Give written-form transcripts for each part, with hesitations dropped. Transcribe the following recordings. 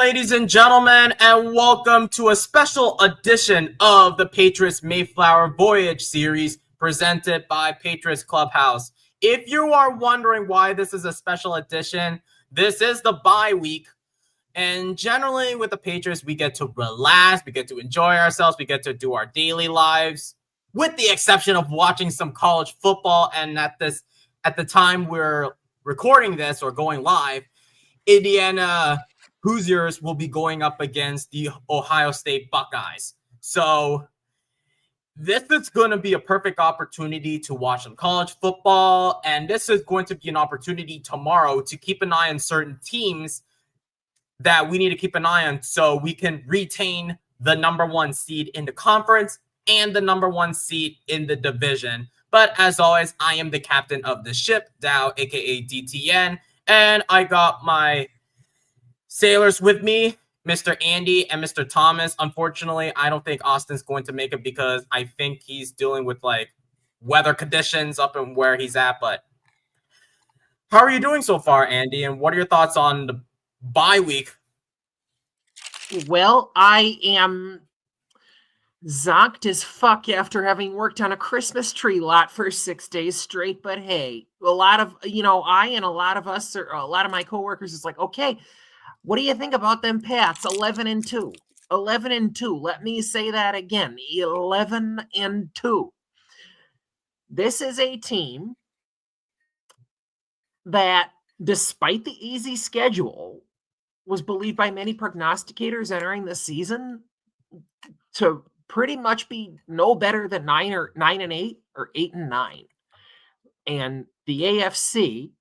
ladies and gentlemen, and welcome to a special edition of the Patriots MayeFlower Voyage series presented by Patriots Clubhouse. If you are wondering why this is a special edition, this is the bye week. And generally with the Patriots, we get to relax, we get to enjoy ourselves, we get to do our daily lives, with the exception of watching some college football. And at the time we're recording this or going live, Indiana Hoosiers will be going up against the Ohio State Buckeyes. So this is going to be a perfect opportunity to watch some college football. And this is going to be an opportunity tomorrow to keep an eye on certain teams that we need to keep an eye on so we can retain the number one seed in the conference and the number one seed in the division. But as always, I am the captain of the ship, Dow, aka DTN, and I got my sailors with me, Mr. Andy and Mr. Thomas. Unfortunately, I don't think Austin's going to make it because I think he's dealing with like weather conditions up in where he's at. But how are you doing so far, Andy? And what are your thoughts on the bye week? Well, I am zonked as fuck after having worked on a Christmas tree lot for 6 days straight. But hey, a lot of, I and a lot of us, or a lot of my coworkers is like, okay, what do you think about them Pats? 11-2. 11-2. Let me say that again. 11-2. This is a team that, despite the easy schedule, was believed by many prognosticators entering the season to pretty much be no better than 9-8 or 8-9. And the AFC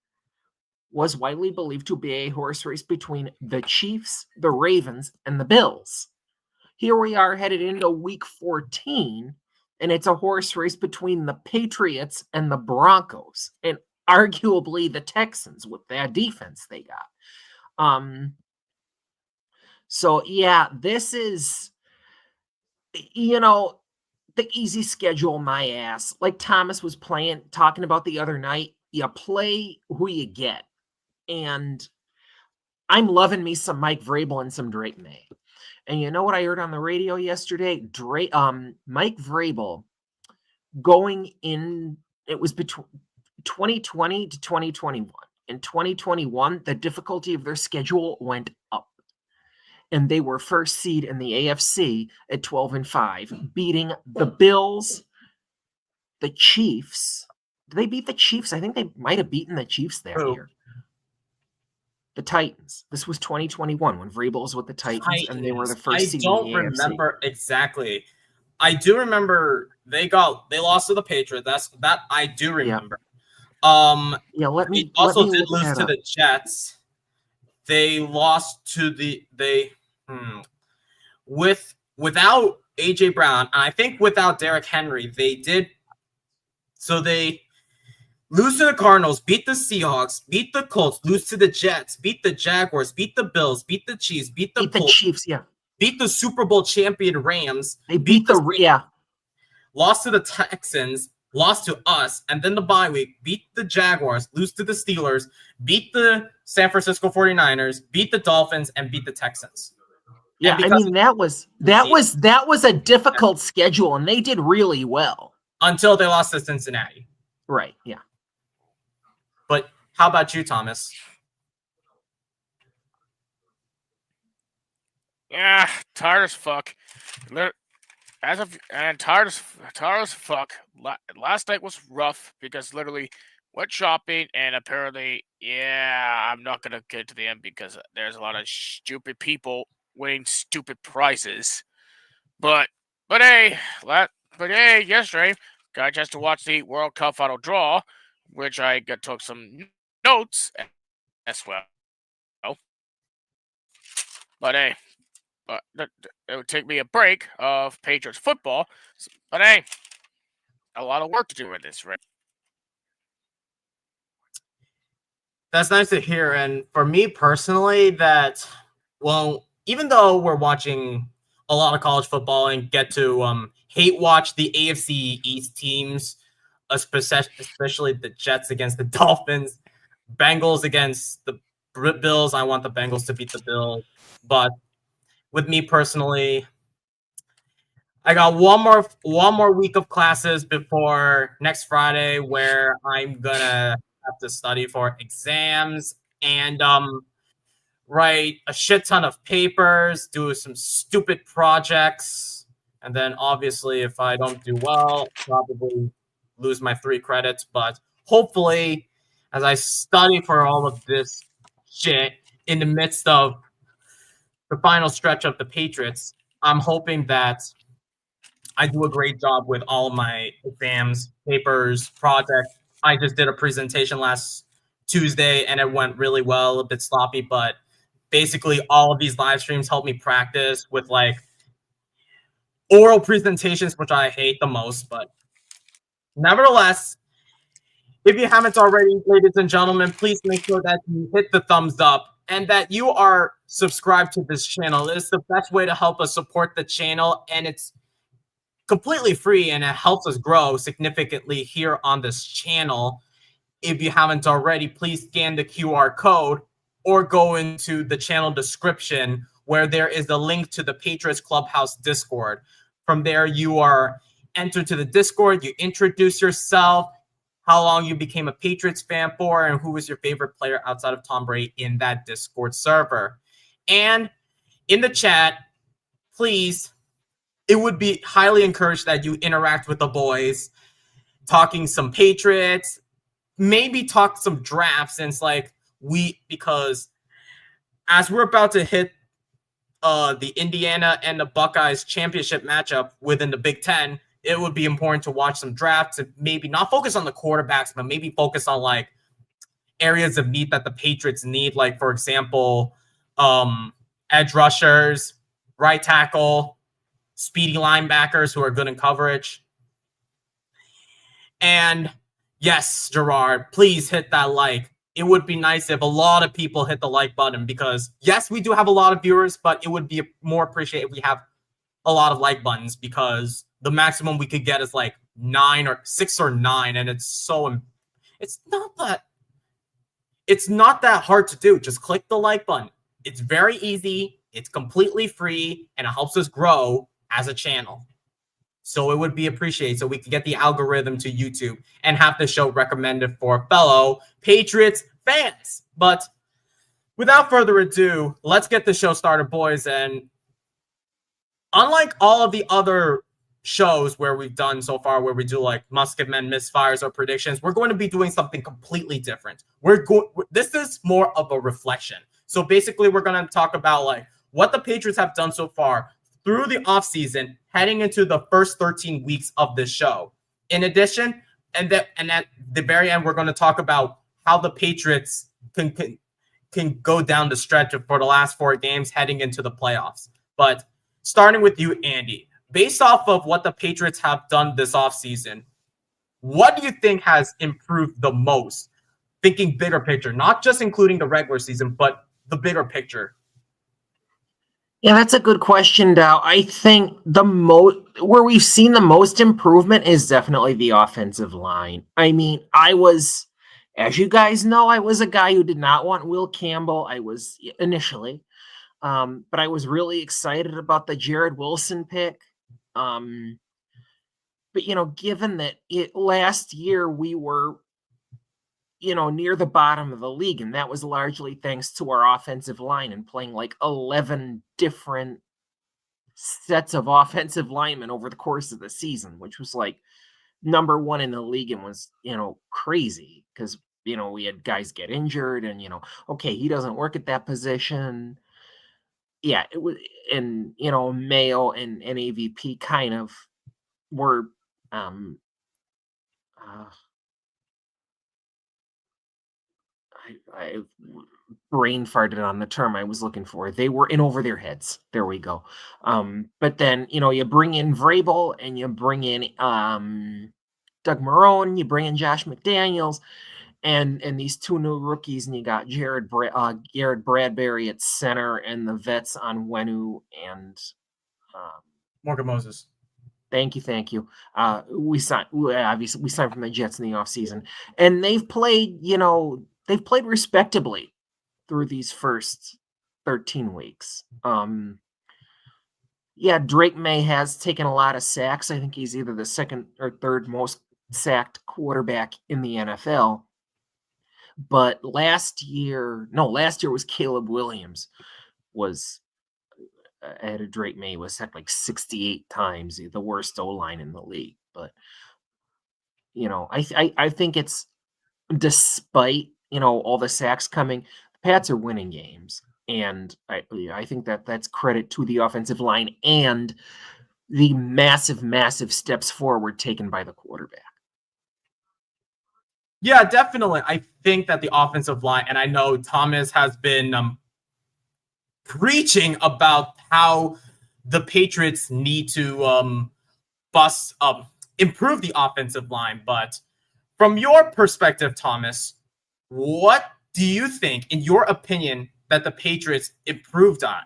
was widely believed to be a horse race between the Chiefs, the Ravens, and the Bills. Here we are headed into week 14, and it's a horse race between the Patriots and the Broncos, and arguably the Texans with that defense they got. So yeah, this is, the easy schedule, my ass. Like Thomas was talking about the other night, you play who you get. And I'm loving me some Mike Vrabel and some Drake May. And you know what I heard on the radio yesterday? Mike Vrabel going in, it was between 2020 to 2021. In 2021, the difficulty of their schedule went up. And they were first seed in the AFC at 12-5, beating the Bills, the Chiefs. Did they beat the Chiefs? I think they might have beaten the Chiefs that year. The Titans. This was 2021 when Vrabel was with the Titans, and they were the first seed in the AFC. I don't remember exactly. I do remember they lost to the Patriots. That I do remember. Yeah. They also did lose to the Jets. They lost to without AJ Brown, and I think without Derrick Henry, they did. So they lose to the Cardinals, beat the Seahawks, beat the Colts, lose to the Jets, beat the Jaguars, beat the Bills, beat the Chiefs, beat the Chiefs, yeah. Beat the Super Bowl champion Rams. They beat lost to the Texans, lost to us, and then the bye week, beat the Jaguars, lose to the Steelers, beat the San Francisco 49ers, beat the Dolphins, and beat the Texans. Yeah, I mean that was a difficult schedule, and they did really well. Until they lost to Cincinnati. Right, yeah. But how about you, Thomas? Yeah, tired as fuck. Tired as fuck. Last night was rough because literally went shopping and apparently, I'm not gonna get to the end because there's a lot of stupid people winning stupid prizes. But hey, yesterday got a chance to watch the World Cup final draw, which I took some notes as well. But hey. It would take me a break of Patriots football. But hey, a lot of work to do with this, right? That's nice to hear. And for me personally, even though we're watching a lot of college football and get to hate watch the AFC East teams, especially the Jets against the Dolphins, Bengals against the Bills. I want the Bengals to beat the Bills. But with me personally, I got one more week of classes before next Friday where I'm gonna have to study for exams and write a shit ton of papers, do some stupid projects, and then obviously if I don't do well, probably lose my 3 credits. But hopefully, as I study for all of this shit in the midst of the final stretch of the Patriots, I'm hoping that I do a great job with all of my exams, papers, projects. I just did a presentation last Tuesday and it went really well, a bit sloppy, but basically all of these live streams help me practice with like oral presentations, which I hate the most. But nevertheless, if you haven't already, ladies and gentlemen, please make sure that you hit the thumbs up and that you are subscribed to this channel. It's the best way to help us support the channel, and it's completely free and it helps us grow significantly here on this channel. If you haven't already, please scan the QR code or go into the channel description where there is a link to the Patriots Clubhouse Discord. From there, you are entered to the Discord, you introduce yourself, how long you became a Patriots fan for, and who was your favorite player outside of Tom Brady in that Discord server. And in the chat, please, it would be highly encouraged that you interact with the boys, talking some Patriots, maybe talk some drafts, since because as we're about to hit the Indiana and the Buckeyes championship matchup within the Big Ten, it would be important to watch some drafts and maybe not focus on the quarterbacks, but maybe focus on like areas of need that the Patriots need. Like, for example, edge rushers, right tackle, speedy linebackers who are good in coverage. And yes, Gerard, please hit that like. It would be nice if a lot of people hit the like button because, yes, we do have a lot of viewers, but it would be more appreciated if we have a lot of like buttons because the maximum we could get is like 6 or 9, and it's not that hard to do. Just click the like button. It's very easy, it's completely free, and it helps us grow as a channel. So it would be appreciated so we can get the algorithm to YouTube and have the show recommended for fellow Patriots fans. But without further ado, let's get the show started, boys. And unlike all of the other shows where we've done so far, where we do like Musket Men misfires or predictions, we're going to be doing something completely different. This is more of a reflection. So basically, we're going to talk about like what the Patriots have done so far through the offseason, heading into the first 13 weeks of this show. In addition, and at the very end, we're going to talk about how the Patriots can go down the stretch for the last 4 games heading into the playoffs. But starting with you, Andy, based off of what the Patriots have done this offseason, what do you think has improved the most? Thinking bigger picture, not just including the regular season, but the bigger picture. Yeah, that's a good question, Dow. I think where we've seen the most improvement is definitely the offensive line. I mean, as you guys know, I was a guy who did not want Will Campbell. I was initially, but I was really excited about the Jared Wilson pick. But given that last year we were, near the bottom of the league, and that was largely thanks to our offensive line and playing like 11 different sets of offensive linemen over the course of the season, which was like number 1 in the league and was, crazy because, we had guys get injured and, okay, he doesn't work at that position. Yeah, it was, and, Mayo and AVP kind of were, I brain farted on the term I was looking for. They were in over their heads. There we go. But then, you bring in Vrabel and you bring in Doug Marrone, you bring in Josh McDaniels and these 2 new rookies, and you got Garrett Bradbury at center and the vets on Wenu and Morgan Moses. Thank you. We signed from the Jets in the offseason, and they've played respectably. through these first 13 weeks. Yeah, Drake May has taken a lot of sacks. I think he's either the second or third most sacked quarterback in the NFL. But last year was Caleb Williams was ahead of Drake May, was sacked like 68 times, the worst O-line in the league. But I think it's, despite all the sacks coming, the Pats are winning games, and I think that's credit to the offensive line and the massive steps forward taken by the quarterback. Yeah, definitely. I think that the offensive line, and I know Thomas has been preaching about how the Patriots need to improve the offensive line. But from your perspective, Thomas, what do you think, in your opinion, that the Patriots improved on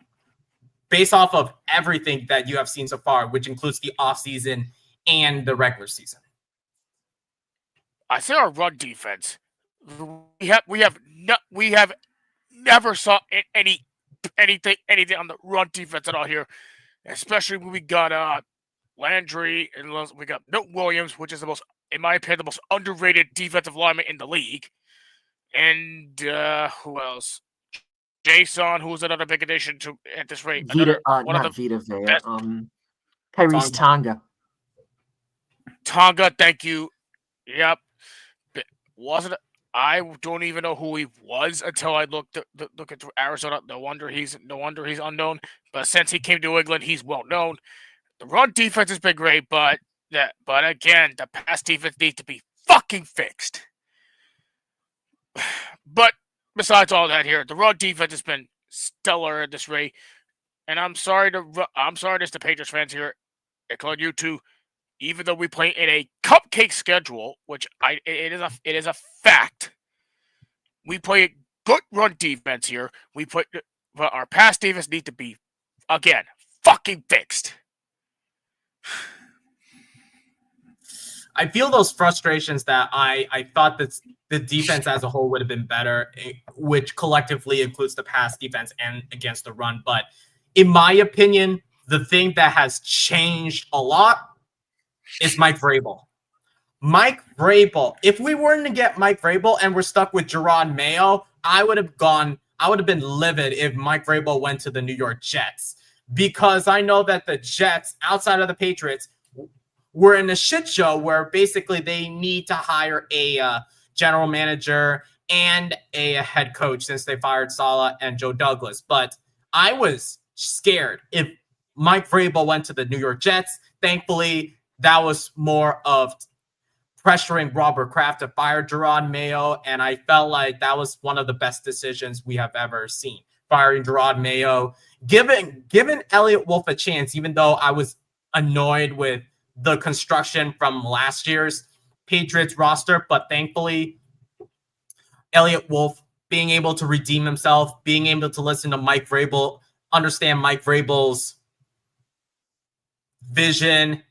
based off of everything that you have seen so far, which includes the offseason and the regular season? I say our run defense. We have never saw anything on the run defense at all here, especially when we got Landry and we got Milton Williams, which is in my opinion, the most underrated defensive lineman in the league. And who else? Jason, who's another big addition to at this rate. Vita Vea. Tyrese Tonga. Tonga, thank you. Yep. I don't even know who he was until I looked into Arizona. No wonder he's unknown. But since he came to England, he's well known. The run defense has been great, but again, the pass defense needs to be fucking fixed. But besides all that, here the run defense has been stellar at this rate, and I'm sorry to the Patriots fans here, including you two. Even though we play in a cupcake schedule, which it is a fact, we play a good run defense here. But our pass defense needs to be, again, fucking fixed. I feel those frustrations that I thought that the defense as a whole would have been better, which collectively includes the pass defense and against the run. But in my opinion, the thing that has changed a lot is Mike Vrabel. Mike Vrabel. If we weren't to get Mike Vrabel and we're stuck with Jerod Mayo, I would have been livid if Mike Vrabel went to the New York Jets, because I know that the Jets, outside of the Patriots, were in a shit show where basically they need to hire a general manager and a head coach since they fired Saleh and Joe Douglas. But I was scared if Mike Vrabel went to the New York Jets. Thankfully, that was more of pressuring Robert Kraft to fire Jerod Mayo, and I felt like that was one of the best decisions we have ever seen. Firing Jerod Mayo, giving Elliott Wolf a chance, even though I was annoyed with the construction from last year's Patriots roster, but thankfully, Elliott Wolf being able to redeem himself, being able to listen to Mike Vrabel, understand Mike Vrabel's vision,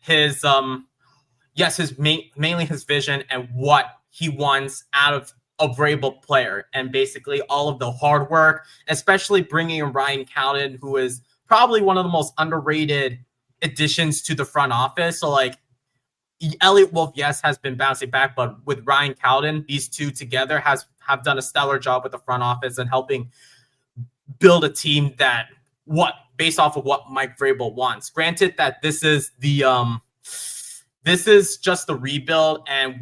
mainly his vision and what he wants out of a Vrabel player, and basically all of the hard work, especially bringing in Ryan Cowden, who is probably one of the most underrated additions to the front office. So like Elliott Wolf, yes, has been bouncing back, but with Ryan Cowden, these two together have done a stellar job with the front office and helping build a team that based off of what Mike Vrabel wants. Granted that this is just the rebuild, and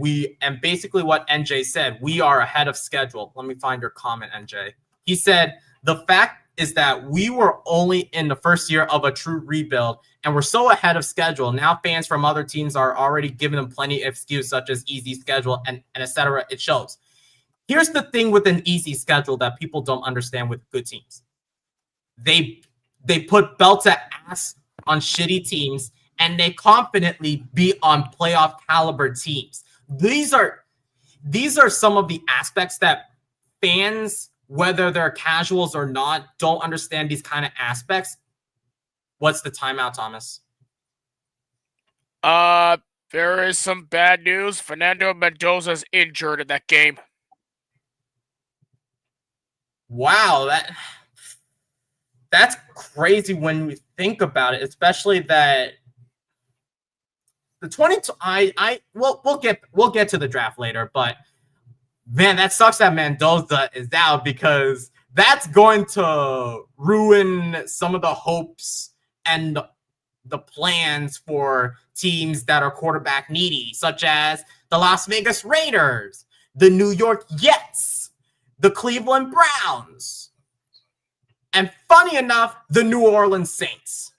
basically what NJ said, we are ahead of schedule. Let me find your comment, NJ. He said, the fact is that we were only in the first year of a true rebuild, and we're so ahead of schedule. Now fans from other teams are already giving them plenty of excuses, such as easy schedule and et cetera. It shows. Here's the thing with an easy schedule that people don't understand with good teams. They put belt to ass on shitty teams, and they confidently beat on playoff caliber teams. These are some of the aspects that fans, whether they're casuals or not, don't understand these kind of aspects. What's the timeout, Thomas? There is some bad news. Fernando Mendoza's injured in that game. Wow, that's crazy when you think about it, especially that the 22 we'll get to the draft later, but man, that sucks that Mendoza is out because that's going to ruin some of the hopes and the plans for teams that are quarterback needy, such as the Las Vegas Raiders, the New York Jets, the Cleveland Browns, and funny enough, the New Orleans Saints.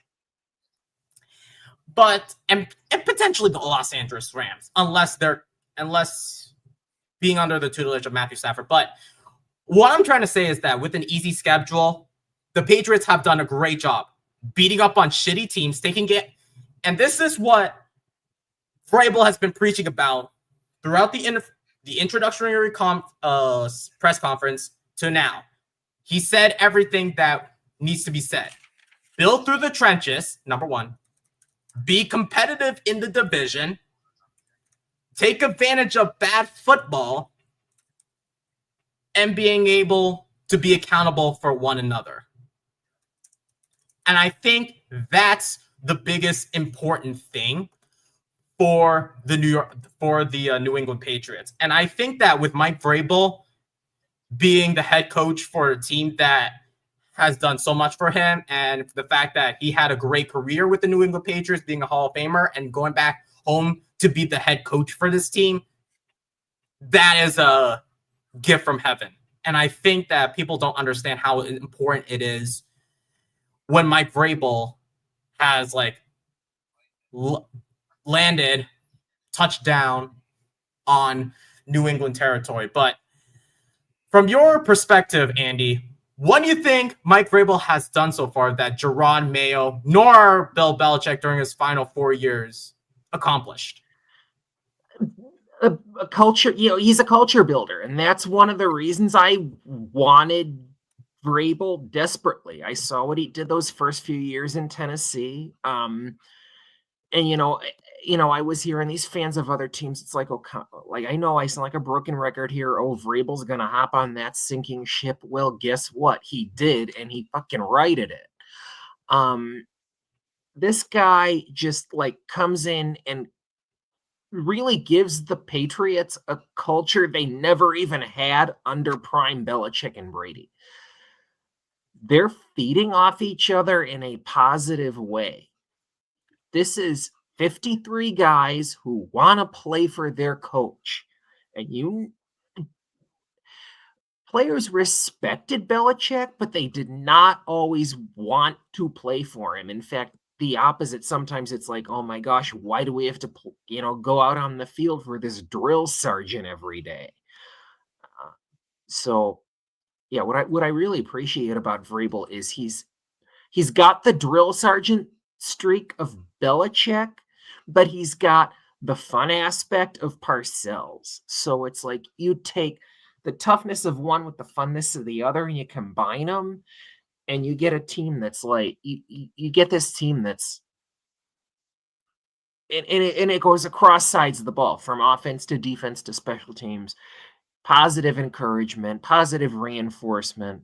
But and potentially the Los Angeles Rams, unless being under the tutelage of Matthew Stafford. But what I'm trying to say is that with an easy schedule, the Patriots have done a great job beating up on shitty teams, taking it. And this is what Vrabel has been preaching about throughout the introductory press conference to now. He said everything that needs to be said. Build through the trenches, number one. Be competitive in the division. Take advantage of bad football. And being able to be accountable for one another. And I think that's the biggest important thing for the New England Patriots. And I think that with Mike Vrabel being the head coach for a team that has done so much for him, and the fact that he had a great career with the New England Patriots, being a Hall of Famer and going back home to be the head coach for this team, that is a gift from heaven. And I think that people don't understand how important it is when Mike Vrabel has landed touchdown on New England territory. But from your perspective, Andy, what do you think Mike Vrabel has done so far that Jerron Mayo nor Bill Belichick during his final 4 years accomplished? A culture, he's a culture builder, and that's one of the reasons I wanted Vrabel desperately. I saw what he did those first few years in Tennessee, and I was hearing these fans of other teams. It's like, I know I sound like a broken record here. Oh, Vrabel's gonna hop on that sinking ship. Well, guess what? He did, and he fucking righted it. This guy just comes in and really gives the Patriots a culture they never even had under prime Belichick and Brady. They're feeding off each other in a positive way. This is 53 guys who want to play for their coach. And players respected Belichick, but they did not always want to play for him. In fact, the opposite. Sometimes it's like, oh my gosh, why do we have to, go out on the field for this drill sergeant every day? So, yeah, what I really appreciate about Vrabel is he's got the drill sergeant streak of Belichick, but he's got the fun aspect of Parcells. So it's like you take the toughness of one with the funness of the other, and you combine them. And you get a team that's you get this team that's, and it goes across sides of the ball, from offense to defense to special teams, positive encouragement, positive reinforcement.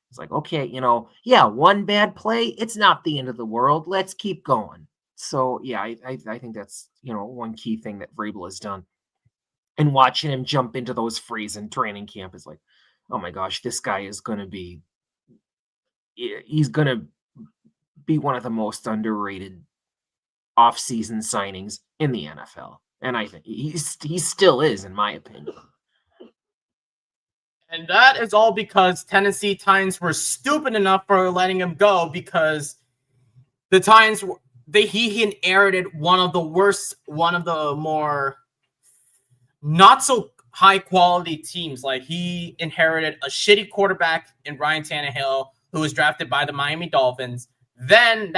It's like, okay, one bad play, it's not the end of the world. Let's keep going. So yeah, I think that's, one key thing that Vrabel has done. And watching him jump into those frees in training camp is like, oh my gosh, this guy is going to be, he's going to be one of the most underrated off-season signings in the NFL. And I think he still is, in my opinion. And that is all because Tennessee Titans were stupid enough for letting him go, because the Titans, he inherited one of the more not so high quality teams. Like, he inherited a shitty quarterback in Ryan Tannehill, who was drafted by the Miami Dolphins. Then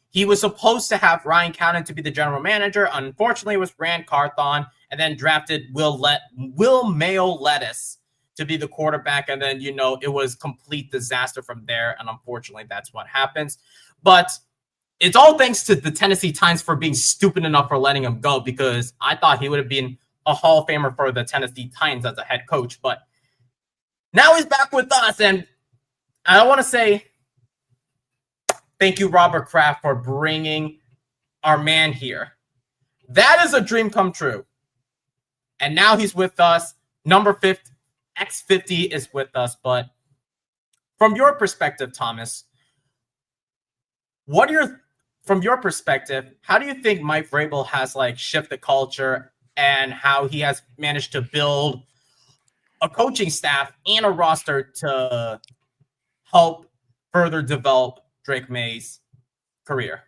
he was supposed to have Ryan Cowden to be the general manager. Unfortunately, it was Rand Carthon, and then drafted Will Mayo Lettuce to be the quarterback. And then, it was complete disaster from there. And unfortunately, that's what happens. But it's all thanks to the Tennessee Titans for being stupid enough for letting him go, because I thought he would have been a Hall of Famer for the Tennessee Titans as a head coach. But now he's back with us, and I want to say thank you, Robert Kraft, for bringing our man here. That is a dream come true. And now he's with us. Number 50, X50 is with us. But from your perspective, Thomas, from your perspective, how do you think Mike Vrabel has like shifted culture and how he has managed to build a coaching staff and a roster to help further develop Drake May's career?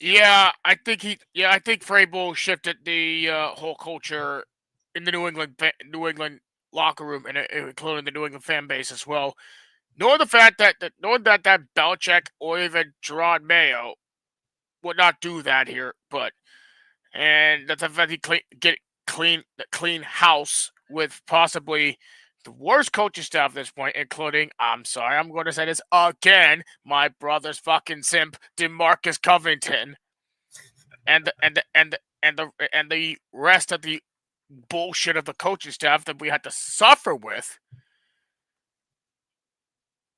Yeah, I think Vrabel shifted the whole culture in the New England locker room, and including the New England fan base as well. Knowing the fact that Belichick or even Gerard Mayo would not do that here, and that the fact he clean house with possibly the worst coaching staff at this point, including, I'm sorry, I'm going to say this again, my brother's fucking simp, DeMarcus Covington, and the rest of the bullshit of the coaching staff that we had to suffer with.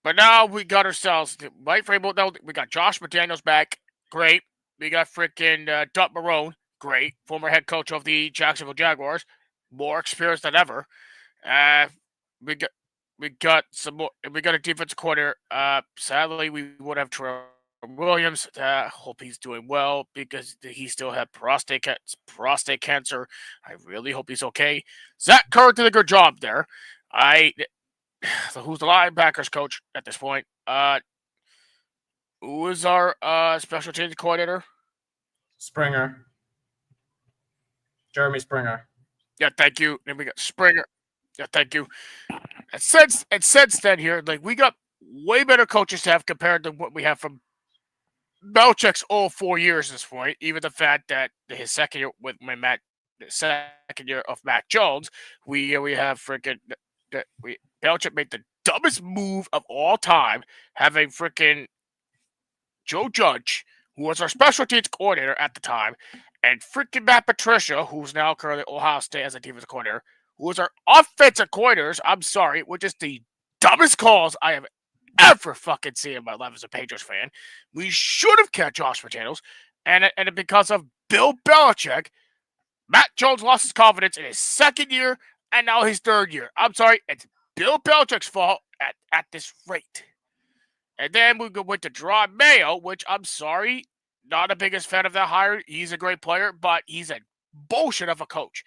But now we got ourselves Mike Vrabel. Now we got Josh McDaniels back, great. We got freaking Doug Marrone, great, former head coach of the Jacksonville Jaguars, more experienced than ever. We got some more. We got a defensive coordinator. Sadly, we would have Terrell Williams. Hope he's doing well because he still had prostate cancer. I really hope he's okay. Zach Kerr did a good job there. Who's the linebackers coach at this point? Who is our special teams coordinator? Springer. Jeremy Springer. Yeah, thank you. Then we got Springer. Yeah, thank you. And since then here, like we got way better coaching staff compared to what we have from Belichick's all 4 years at this point. Even the fact that his second year with the second year of Mac Jones, we have freaking Belichick made the dumbest move of all time, having freaking Joe Judge, who was our special teams coordinator at the time, and freaking Matt Patricia, who's now currently at Ohio State as a defensive coordinator, who was our offensive coordinators. I'm sorry, which is the dumbest calls I have ever fucking seen in my life as a Patriots fan. We should have kept Josh McDaniels, and because of Bill Belichick, Matt Jones lost his confidence in his second year and now his third year. I'm sorry, it's Bill Belichick's fault at this rate. And then we went to Gerard Mayo, which I'm sorry, not the biggest fan of that hire. He's a great player, but he's a bullshit of a coach.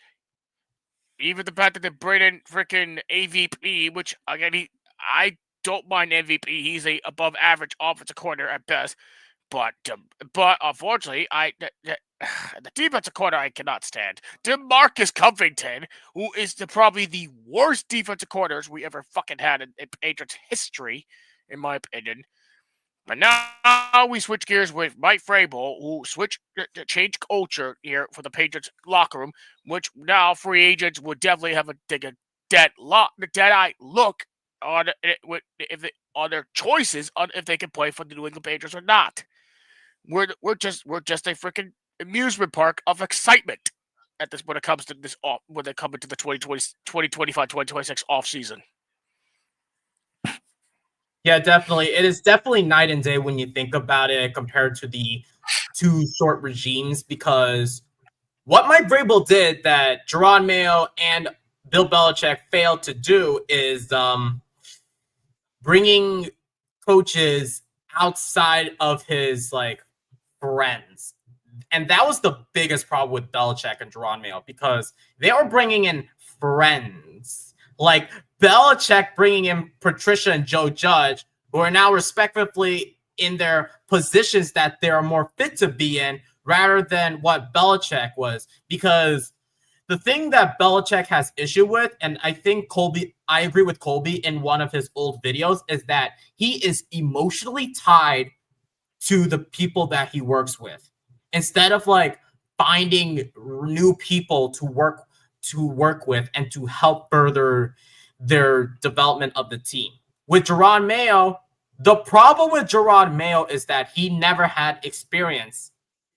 Even the fact that they bring in freaking AVP, which again, I don't mind MVP. He's a above average offensive coordinator at best. But unfortunately, the defensive coordinator I cannot stand. DeMarcus Covington, who is probably the worst defensive coordinators we ever fucking had in Patriots history, in my opinion. But now we switch gears with Mike Vrabel, who changed culture here for the Patriots locker room, which now free agents would definitely have take a dead-eye look on their choices on if they can play for the New England Patriots or not. We're just a freaking amusement park of excitement at this when it comes to this when they come into the 2025-2026 off season. Yeah, definitely. It is definitely night and day when you think about it compared to the two short regimes, because what Mike Vrabel did that Gerard Mayo and Bill Belichick failed to do is bringing coaches outside of his friends. And that was the biggest problem with Belichick and Gerard Mayo, because they were bringing in friends. Like Belichick bringing in Patricia and Joe Judge, who are now respectively in their positions that they are more fit to be in, rather than what Belichick was. Because the thing that Belichick has issue with, and I think I agree with Colby in one of his old videos, is that he is emotionally tied to the people that he works with. Instead of finding new people to work with and to help further their development of the team. With Gerard Mayo, the problem with Gerard Mayo is that he never had experience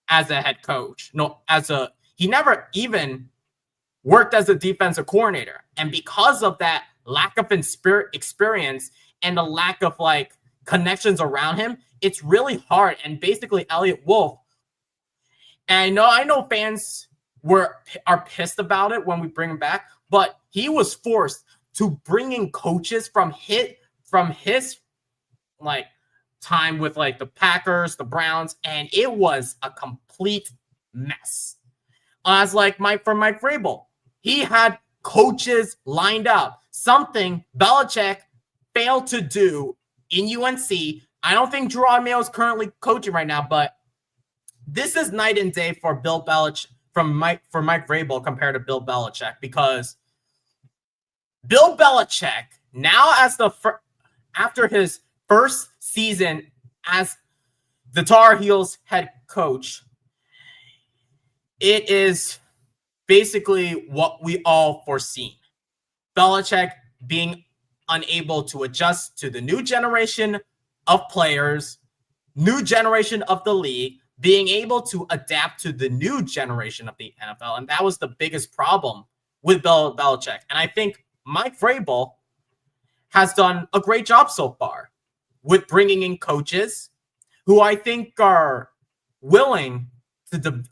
as a head coach. He never even worked as a defensive coordinator. And because of that lack of experience and the lack of like connections around him, it's really hard. And basically, Elliot Wolf, and I know fans are pissed about it when we bring him back, but he was forced to bring in coaches from his like time with like the Packers, the Browns, and it was a complete mess. As like Mike Vrabel, he had coaches lined up, something Belichick failed to do in UNC. I don't think Gerard Mayo is currently coaching right now, but this is night and day for Bill Belichick for Mike Vrabel compared to Bill Belichick, because Bill Belichick now after his first season as the Tar Heels head coach, it is basically what we all foreseen. Belichick being unable to adjust to the new generation of players, new generation of the league, being able to adapt to the new generation of the NFL. And that was the biggest problem with Bill Belichick. And I think Mike Vrabel has done a great job so far with bringing in coaches who I think are willing to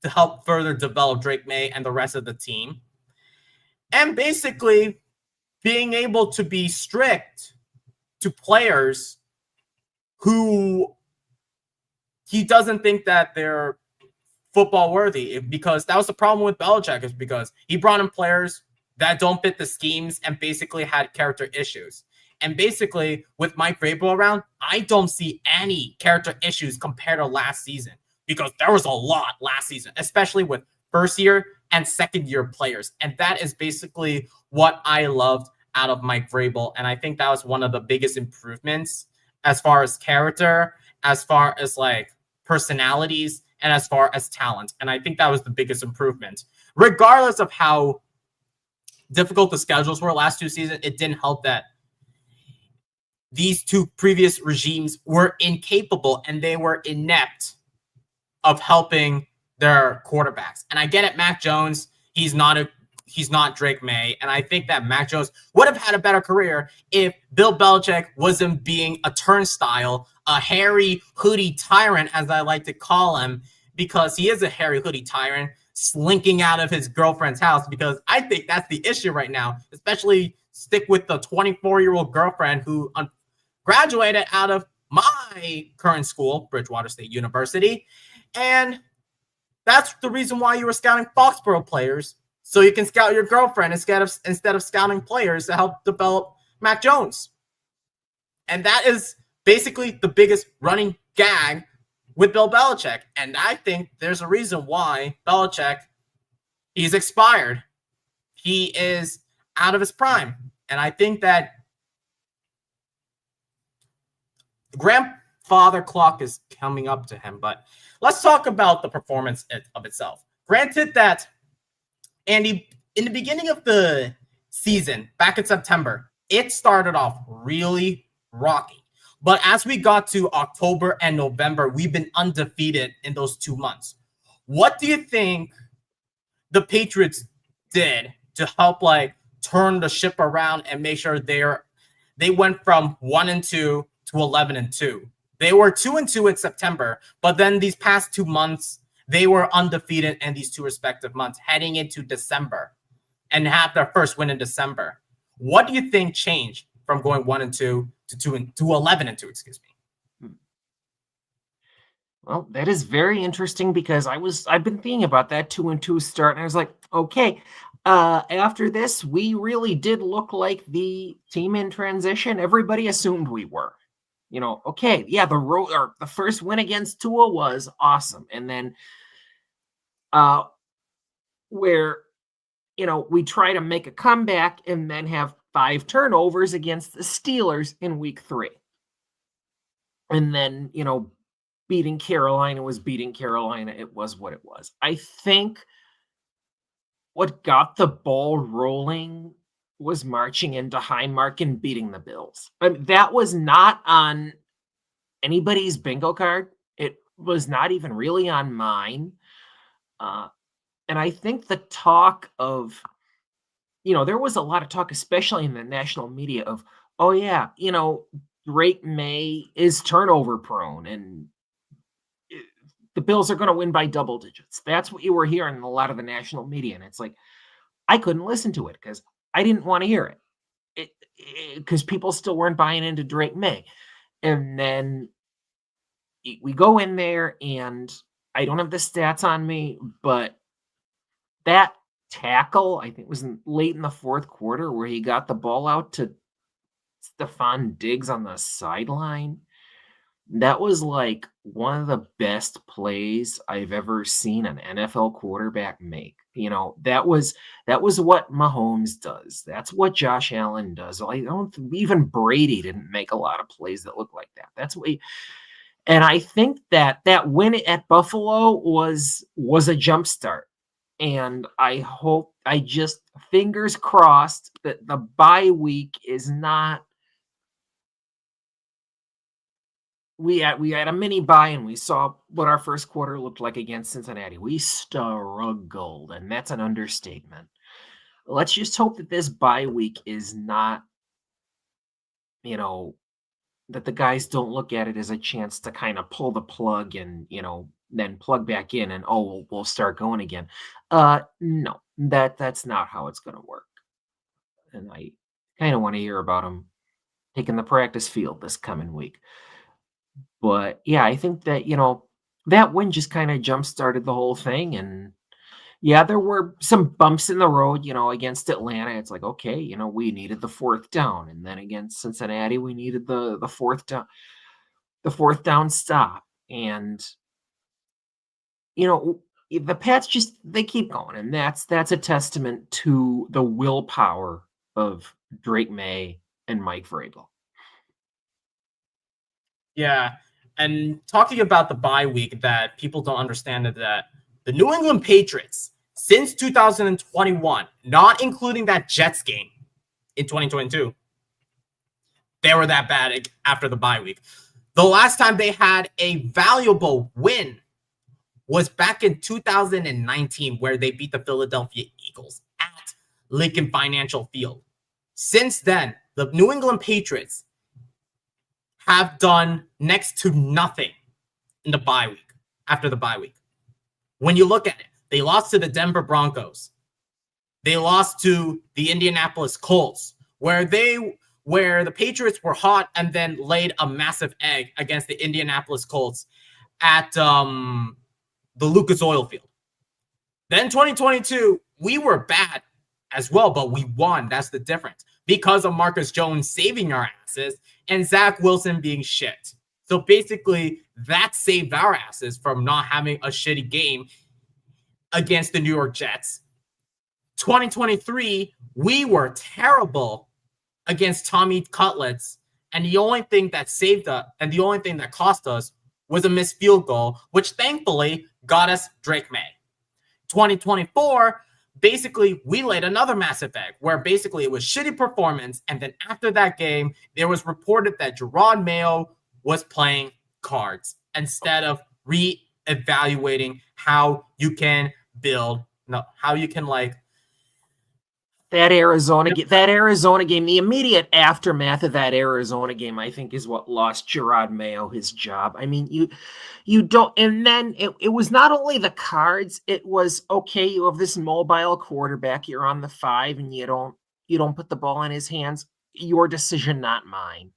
help further develop Drake May and the rest of the team. And basically being able to be strict to players who he doesn't think that they're football worthy, because that was the problem with Belichick, is because he brought in players that don't fit the schemes and basically had character issues. And basically with Mike Vrabel around, I don't see any character issues compared to last season, because there was a lot last season, especially with first year and second year players. And that is basically what I loved out of Mike Vrabel. And I think that was one of the biggest improvements as far as character, as far as like personalities, and as far as talent. And I think that was the biggest improvement. Regardless of how difficult the schedules were last two seasons, it didn't help that these two previous regimes were incapable and they were inept of helping their quarterbacks. And I get it, Mac Jones, he's not Drake May. And I think that Mac Jones would have had a better career if Bill Belichick wasn't being a turnstile, a hairy hoodie tyrant, as I like to call him, because he is a hairy hoodie tyrant slinking out of his girlfriend's house. Because I think that's the issue right now, especially stick with the 24-year-old girlfriend who graduated out of my current school, Bridgewater State University. And that's the reason why you were scouting Foxborough players, so you can scout your girlfriend instead of scouting players to help develop Mac Jones. And that is basically the biggest running gag with Bill Belichick. And I think there's a reason why Belichick, he's expired. He is out of his prime. And I think that the grandfather clock is coming up to him. But let's talk about the performance of itself. Granted that, Andy, in the beginning of the season, back in September, it started off really rocky. But as we got to October and November, we've been undefeated in those 2 months. What do you think the Patriots did to help like turn the ship around and make sure they went from 1-2 to 11-2? They were 2-2 in September, but then these past 2 months, they were undefeated in these two respective months, heading into December, and have their first win in December. What do you think changed from going 1-2 to 11-2? Excuse me. Well, that is very interesting, because I've been thinking about that 2-2 start, and I was like, okay, after this, we really did look like the team in transition everybody assumed we were. Okay, yeah, the first win against Tua was awesome. And then where, we try to make a comeback and then have 5 turnovers against the Steelers in week 3. And then, beating Carolina was beating Carolina. It was what it was. I think what got the ball rolling was marching into Highmark and beating the Bills. I mean, that was not on anybody's bingo card. It was not even really on mine. And I think the talk of, there was a lot of talk, especially in the national media, of, Oh yeah, Drake May is turnover prone, and the Bills are going to win by double digits. That's what you were hearing in a lot of the national media, and it's like I couldn't listen to it because I didn't want to hear it. Because people still weren't buying into Drake May, and then we go in there, and I don't have the stats on me, but that tackle, I think it was late in the fourth quarter where he got the ball out to Stephon Diggs on the sideline. That was like one of the best plays I've ever seen an NFL quarterback make. That was what Mahomes does. That's what Josh Allen does. I don't even Brady didn't make a lot of plays that look like that. That's what and I think that win at Buffalo was a jump start. And I just fingers crossed that the bye week is not. We had a mini bye, and we saw what our first quarter looked like against Cincinnati. We struggled, and that's an understatement. Let's just hope that this bye week is not, that the guys don't look at it as a chance to kind of pull the plug and, then plug back in and, we'll start going again. No, that's not how it's going to work. And I kind of want to hear about them taking the practice field this coming week. But yeah, I think that, that win just kind of jump started the whole thing. And yeah, there were some bumps in the road, against Atlanta. It's like, okay, we needed the fourth down. And then against Cincinnati, we needed the fourth down stop. And, the Pats they keep going. And that's a testament to the willpower of Drake May and Mike Vrabel. Yeah. And talking about the bye week, that people don't understand that the New England Patriots, since 2021, not including that Jets game in 2022, they were that bad after the bye week. The last time they had a valuable win was back in 2019, where they beat the Philadelphia Eagles at Lincoln Financial Field. Since then, the New England Patriots have done next to nothing in the bye week, after the bye week. When you look at it, they lost to the Denver Broncos. They lost to the Indianapolis Colts, where the Patriots were hot and then laid a massive egg against the Indianapolis Colts at the Lucas Oil Field. Then 2022, we were bad as well, but we won. That's the difference. Because of Marcus Jones saving our asses and Zach Wilson being shit. So basically, that saved our asses from not having a shitty game against the New York Jets. 2023, we were terrible against Tommy Cutlets, and the only thing that saved us and the only thing that cost us was a missed field goal, which thankfully got us Drake May. 2024, basically, we laid another massive egg where basically it was shitty performance. And then after that game, there was reported that Gerard Mayo was playing cards instead of re-evaluating how you can that Arizona game, the immediate aftermath of that Arizona game, I think, is what lost Gerard Mayo his job. I mean, you don't, and then it was not only the cards, it was, okay, you have this mobile quarterback, you're on the 5, and you don't put the ball in his hands. Your decision, not mine.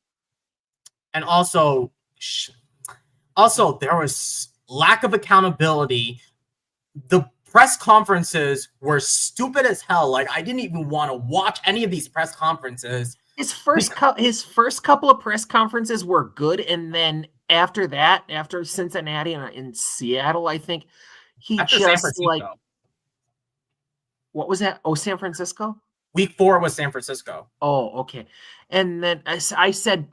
And also there was lack of accountability. The press conferences were stupid as hell. Like, I didn't even want to watch any of these press conferences. His first couple of press conferences were good, and then after that, after Cincinnati and in Seattle, I think what was that? Oh, San Francisco? Week 4 was San Francisco. Oh, okay. And then I said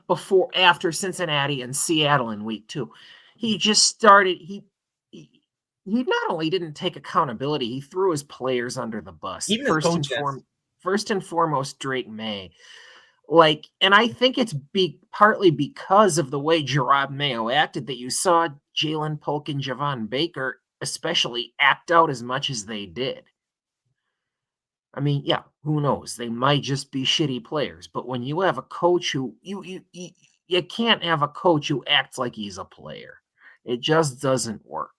after Cincinnati and Seattle in week 2, he just started. He not only didn't take accountability, he threw his players under the bus. Even first and foremost, Drake May. And I think it's partly because of the way Gerard Mayo acted that you saw Jalen Polk and Javon Baker especially act out as much as they did. I mean, yeah, who knows? They might just be shitty players. But when you have a coach who you can't have a coach who acts like he's a player. It just doesn't work.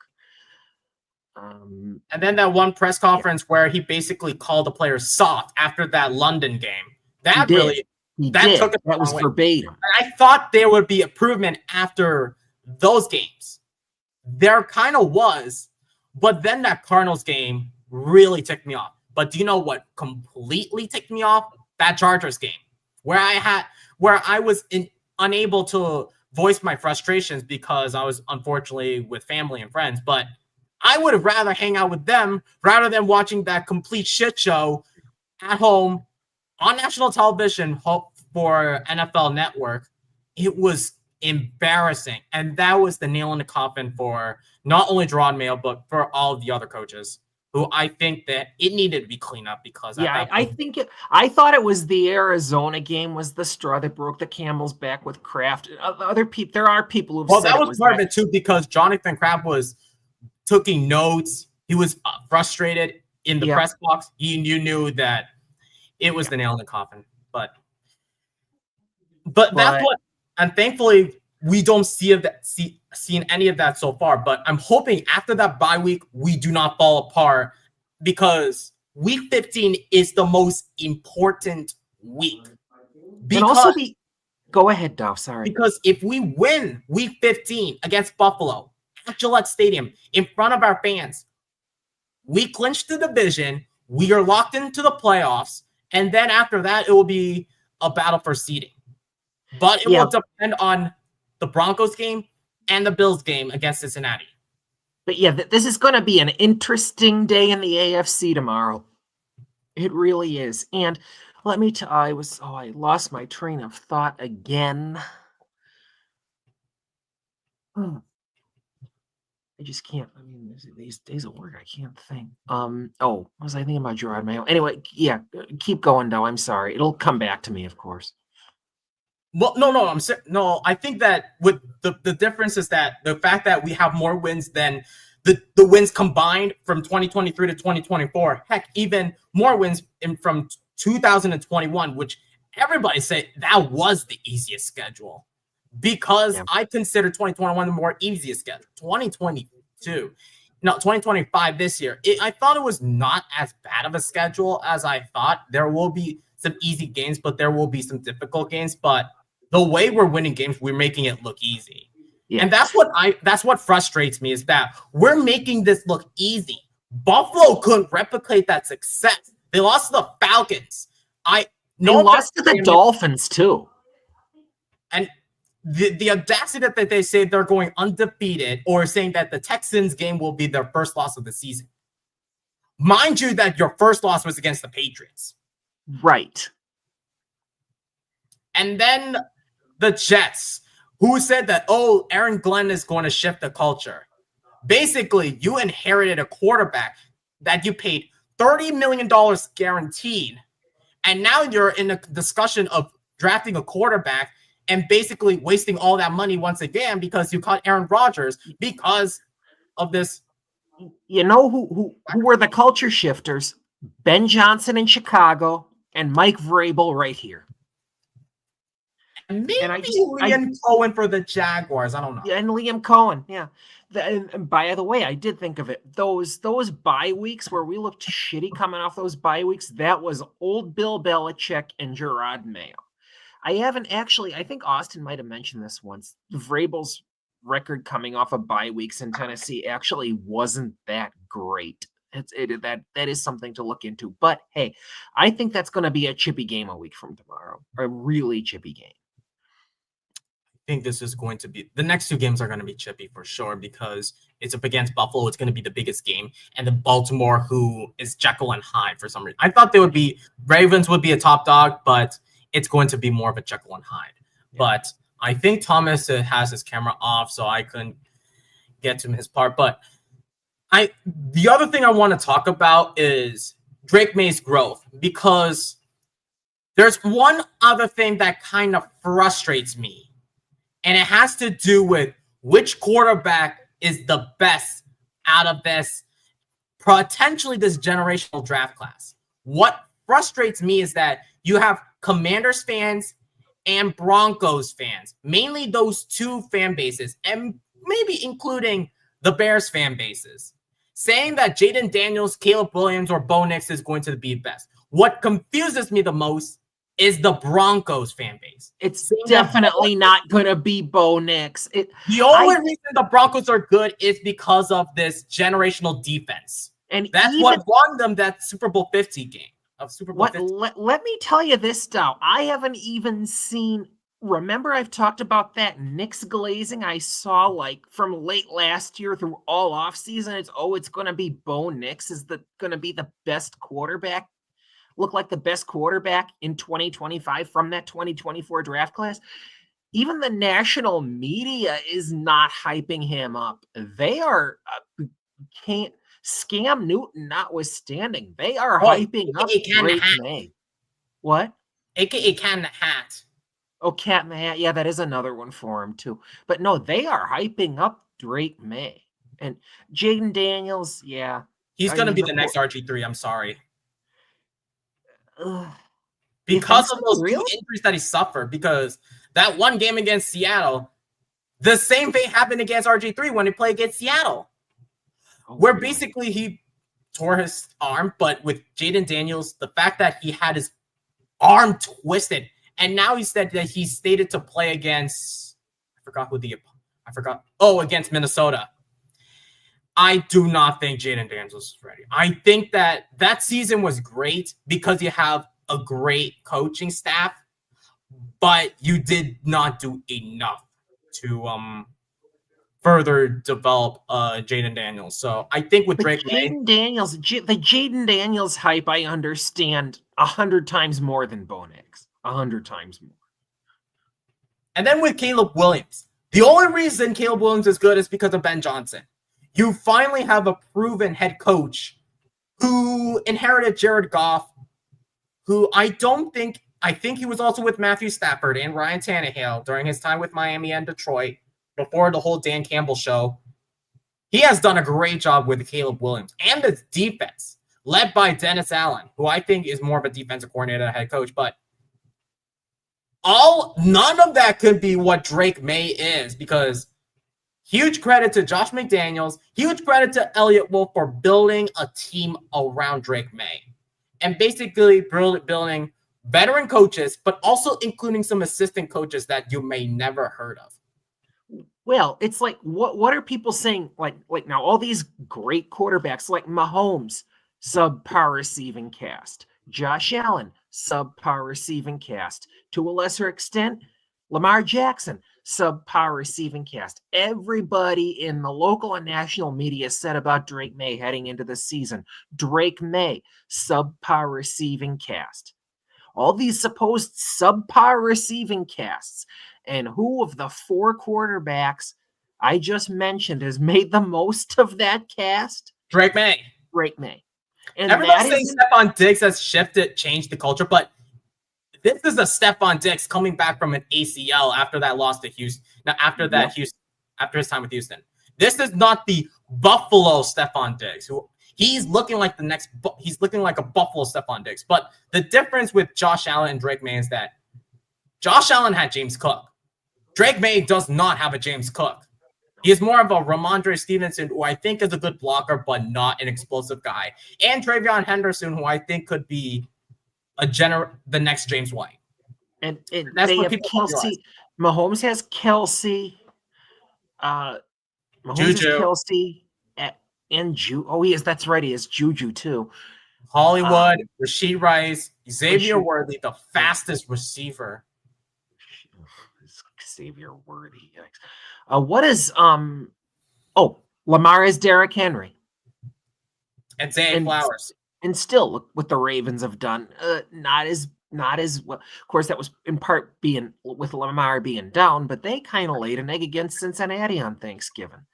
And then that one press conference where he basically called the players soft after that London game. That he really took it that was verbatim. I thought there would be improvement after those games. There kind of was, but then that Cardinals game really ticked me off. But do you know what completely ticked me off? That Chargers game, where I was unable to voice my frustrations because I was unfortunately with family and friends. But I would have rather hang out with them rather than watching that complete shit show at home on national television for NFL Network. It was embarrassing. And that was the nail in the coffin for not only Gerard Mayo, but for all of the other coaches who I think that it needed to be cleaned up because I thought it was the Arizona game was the straw that broke the camel's back with Kraft. Other people, there are people who that was part of it too, because Jonathan Kraft was taking notes. He was frustrated in the press box. You knew that it was the nail in the coffin, but that's what, and thankfully we don't seen any of that so far. But I'm hoping after that bye week we do not fall apart, because week 15 is the most important week. Go ahead, Dov. Sorry. Because if we win week 15 against Buffalo at Gillette Stadium in front of our fans, we clinch the division. We are locked into the playoffs, and then after that, it will be a battle for seeding. But it will depend on the Broncos game and the Bills game against Cincinnati. But yeah, this is going to be an interesting day in the AFC tomorrow. It really is. And let me tell I lost my train of thought again. I just can't. I mean, these days of work, I can't think. What was I thinking about Gerard Mayo? Anyway, yeah, keep going, though. I'm sorry. It'll come back to me, of course. Well, no. I think that with the difference is that the fact that we have more wins than the wins combined from 2023 to 2024. Heck, even more wins from 2021, which everybody said that was the easiest schedule, because I consider 2021 the more easiest schedule. 2025 this year, I thought it was not as bad of a schedule as I thought. There will be some easy games, but there will be some difficult games. But the way we're winning games, we're making it look easy. Yeah. And that's what frustrates me, is that we're making this look easy. Buffalo couldn't replicate that success. They lost to the Falcons. They lost to the Dolphins too. And the audacity that they say they're going undefeated, or saying that the Texans game will be their first loss of the season. Mind you that your first loss was against the Patriots. Right. And then the Jets, who said that, Aaron Glenn is going to shift the culture. Basically, you inherited a quarterback that you paid $30 million guaranteed, and now you're in a discussion of drafting a quarterback and basically wasting all that money once again because you caught Aaron Rodgers because of this. You know who were the culture shifters? Ben Johnson in Chicago and Mike Vrabel right here. Maybe Liam Cohen for the Jaguars. I don't know. Yeah, and Liam Cohen. Yeah. And by the way, I did think of it. Those bye weeks where we looked shitty coming off those bye weeks, that was old Bill Belichick and Gerard Mayo. I think Austin might have mentioned this once. Vrabel's record coming off of bye weeks in Tennessee actually wasn't that great. That is something to look into. But hey, I think that's going to be a chippy game a week from tomorrow. A really chippy game. I think this is going to be, the next two games are going to be chippy for sure, because it's up against Buffalo. It's going to be the biggest game. And then Baltimore, who is Jekyll and Hyde for some reason. I thought Ravens would be a top dog, but it's going to be more of a Jekyll and Hyde. Yeah. But I think Thomas has his camera off, so I couldn't get to his part. But the other thing I want to talk about is Drake Maye's growth, because there's one other thing that kind of frustrates me. And it has to do with which quarterback is the best out of this, potentially this generational draft class. what frustrates me is that you have Commanders fans and Broncos fans, mainly those two fan bases, and maybe including the Bears fan bases, saying that Jaden Daniels, Caleb Williams, or Bo Nix is going to be best. What confuses me the most is the Broncos fan base. It's definitely not going to be Bo Nix. The only reason the Broncos are good is because of this generational defense. And that's what won them that Super Bowl 50 game. Of Super Bowl 50. Let me tell you this, Dow. I haven't even seen. Remember, I've talked about that Nix glazing I saw like from late last year through all off season. It's going to be Bo Nix is going to be the best quarterback. Look like the best quarterback in 2025 from that 2024 draft class. Even the national media is not hyping him up. They are Scam Newton notwithstanding. They are hyping up Drake May. What? AKA Cat in the Hat. Oh, Cat in the Hat. Yeah, that is another one for him too. But no, they are hyping up Drake May. And Jaden Daniels, yeah. He's going to be the next RG3. I'm sorry. Because of those two injuries that he suffered, because that one game against Seattle, the same thing happened against RG3 when he played against Seattle, where basically he tore his arm. But with Jaden Daniels, the fact that he had his arm twisted, and now he said that he stated to play against, against Minnesota. I do not think Jaden Daniels is ready. I think that season was great because you have a great coaching staff, but you did not do enough to further develop Jaden Daniels. So I think with Drake May, the Jaden Daniels hype, I understand 100 times more than Bo Nix. 100 times more. And then with Caleb Williams, the only reason Caleb Williams is good is because of Ben Johnson. You finally have a proven head coach who inherited Jared Goff, who I think he was also with Matthew Stafford and Ryan Tannehill during his time with Miami and Detroit before the whole Dan Campbell show. He has done a great job with Caleb Williams and the defense, led by Dennis Allen, who I think is more of a defensive coordinator than a head coach. But none of that could be what Drake May is, because huge credit to Josh McDaniels, huge credit to Elliott Wolf for building a team around Drake May. And basically building veteran coaches, but also including some assistant coaches that you may never heard of. Well, it's like, what are people saying? Like now, all these great quarterbacks like Mahomes, subpar receiving cast. Josh Allen, subpar receiving cast. To a lesser extent, Lamar Jackson, subpar receiving cast. Everybody in the local and national media said about Drake May heading into the season. Drake May, subpar receiving cast. All these supposed subpar receiving casts. And who of the four quarterbacks I just mentioned has made the most of that cast? Drake May. Drake May. And everybody's saying Stephon Diggs has changed the culture, but this is a Stephon Diggs coming back from an ACL after that loss to Houston. Now, after his time with Houston, this is not the Buffalo Stephon Diggs. He's looking like he's looking like a Buffalo Stephon Diggs. But the difference with Josh Allen and Drake May is that Josh Allen had James Cook. Drake May does not have a James Cook. He is more of a Ramondre Stevenson, who I think is a good blocker, but not an explosive guy. And Travion Henderson, who I think could be the next James White. And that's what people Kelsey. Mahomes has Kelsey. Mahomes Juju. has Kelsey and Juju. Oh, he is. That's right. He is Juju too. Hollywood, Rashee Rice, Xavier Worthy, the fastest receiver. Xavier Worthy. What is Lamar is Derrick Henry. And Zay Flowers. And still, look what the Ravens have done. Not as well. Of course, that was in part being with Lamar being down, but they kind of laid an egg against Cincinnati on Thanksgiving.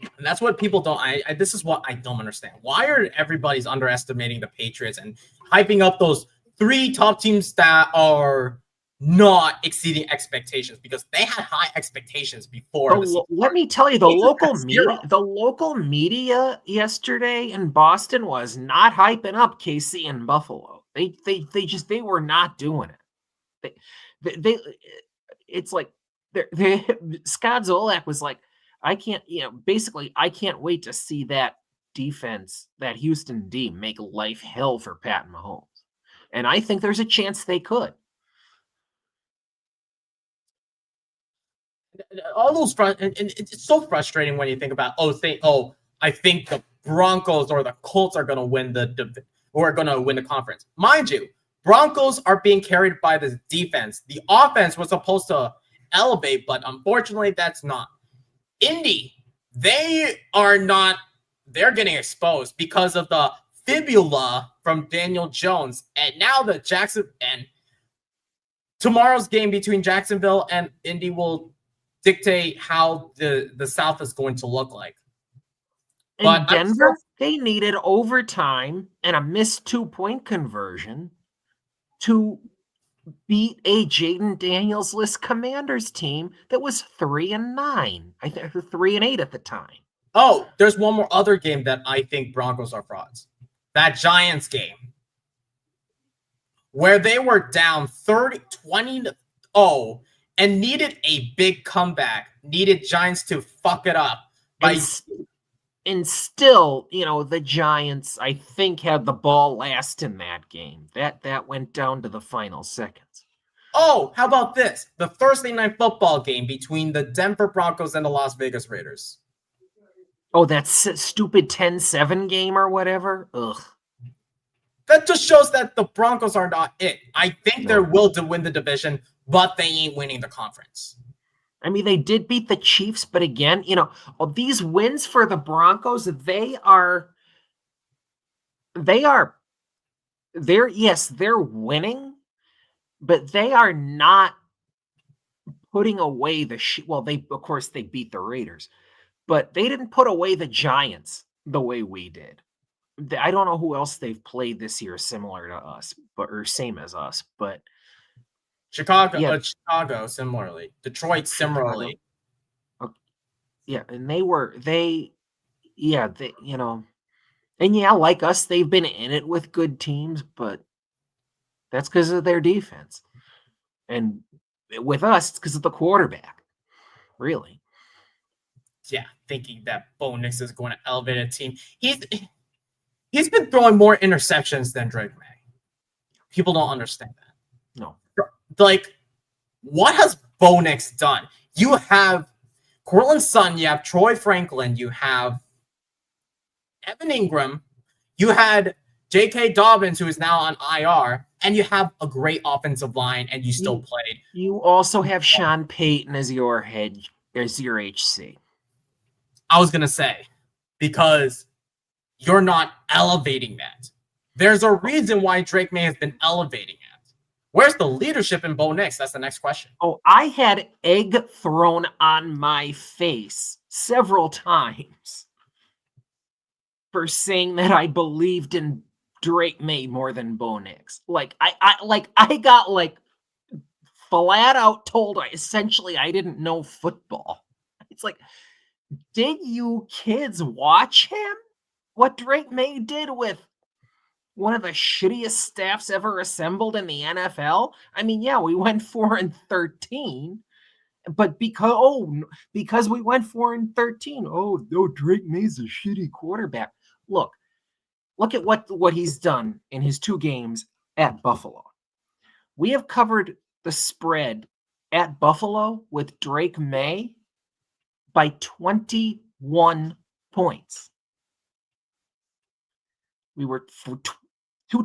And that's what people don't. This is what I don't understand. Why are everybody's underestimating the Patriots and hyping up those three top teams that are not exceeding expectations because they had high expectations before the season. Let me tell you, Zero. the local media yesterday in Boston was not hyping up KC and Buffalo. They were not doing it. They it's like Scott Zolak was like, I can't, basically I can't wait to see that defense, that Houston D, make life hell for Pat Mahomes. And I think there's a chance they could. All those and it's so frustrating when you think about I think the Broncos or the Colts are going to win the conference. Mind you, Broncos are being carried by the defense. The offense was supposed to elevate, but unfortunately that's not. Indy, they are not. They're getting exposed because of the fibula from Daniel Jones, and now the tomorrow's game between Jacksonville and Indy will dictate how the South is going to look like. In Denver, they needed overtime and a missed 2-point conversion to beat a Jaden Daniels-less Commanders team that was 3-9. I think 3-8 at the time. Oh, there's one more other game that I think Broncos are frauds. That Giants game, where they were down 20-0 and needed a big comeback, needed Giants to fuck it up. And still, the Giants, I think, had the ball last in that game. That went down to the final seconds. Oh, how about this? The Thursday night football game between the Denver Broncos and the Las Vegas Raiders. Oh, that stupid 10-7 game or whatever? Ugh. That just shows that the Broncos are not it. I think they're will to win the division, but they ain't winning the conference. I mean, they did beat the Chiefs, but again, these wins for the Broncos, they're winning, but they are not putting away of course they beat the Raiders, but they didn't put away the Giants the way we did. I don't know who else they've played this year similar to us, or same as us, but Chicago similarly, Detroit similarly. Yeah, and like us, they've been in it with good teams, but that's because of their defense. And with us, it's because of the quarterback, really. Yeah, thinking that Bo Nix is going to elevate a team. He's been throwing more interceptions than Drake May. People don't understand that. No. Like, what has Bo Nix done? You have Cortland Sutton, you have Troy Franklin, you have Evan Ingram, you had J.K. Dobbins, who is now on IR, and you have a great offensive line, and you still played. You also have Sean Payton as your HC. I was going to say, because you're not elevating that. There's a reason why Drake May has been elevating it. Where's the leadership in Bo Nix? That's the next question. Oh, I had egg thrown on my face several times for saying that I believed in Drake May more than Bo Nix. I got flat out told essentially I didn't know football. It's like, did you kids watch him? What Drake May did with one of the shittiest staffs ever assembled in the NFL? I mean, yeah, we went 4-13, but because we went 4-13, Drake May's a shitty quarterback. Look at what he's done in his 2 games at Buffalo. We have covered the spread at Buffalo with Drake May by 21 points. We were 2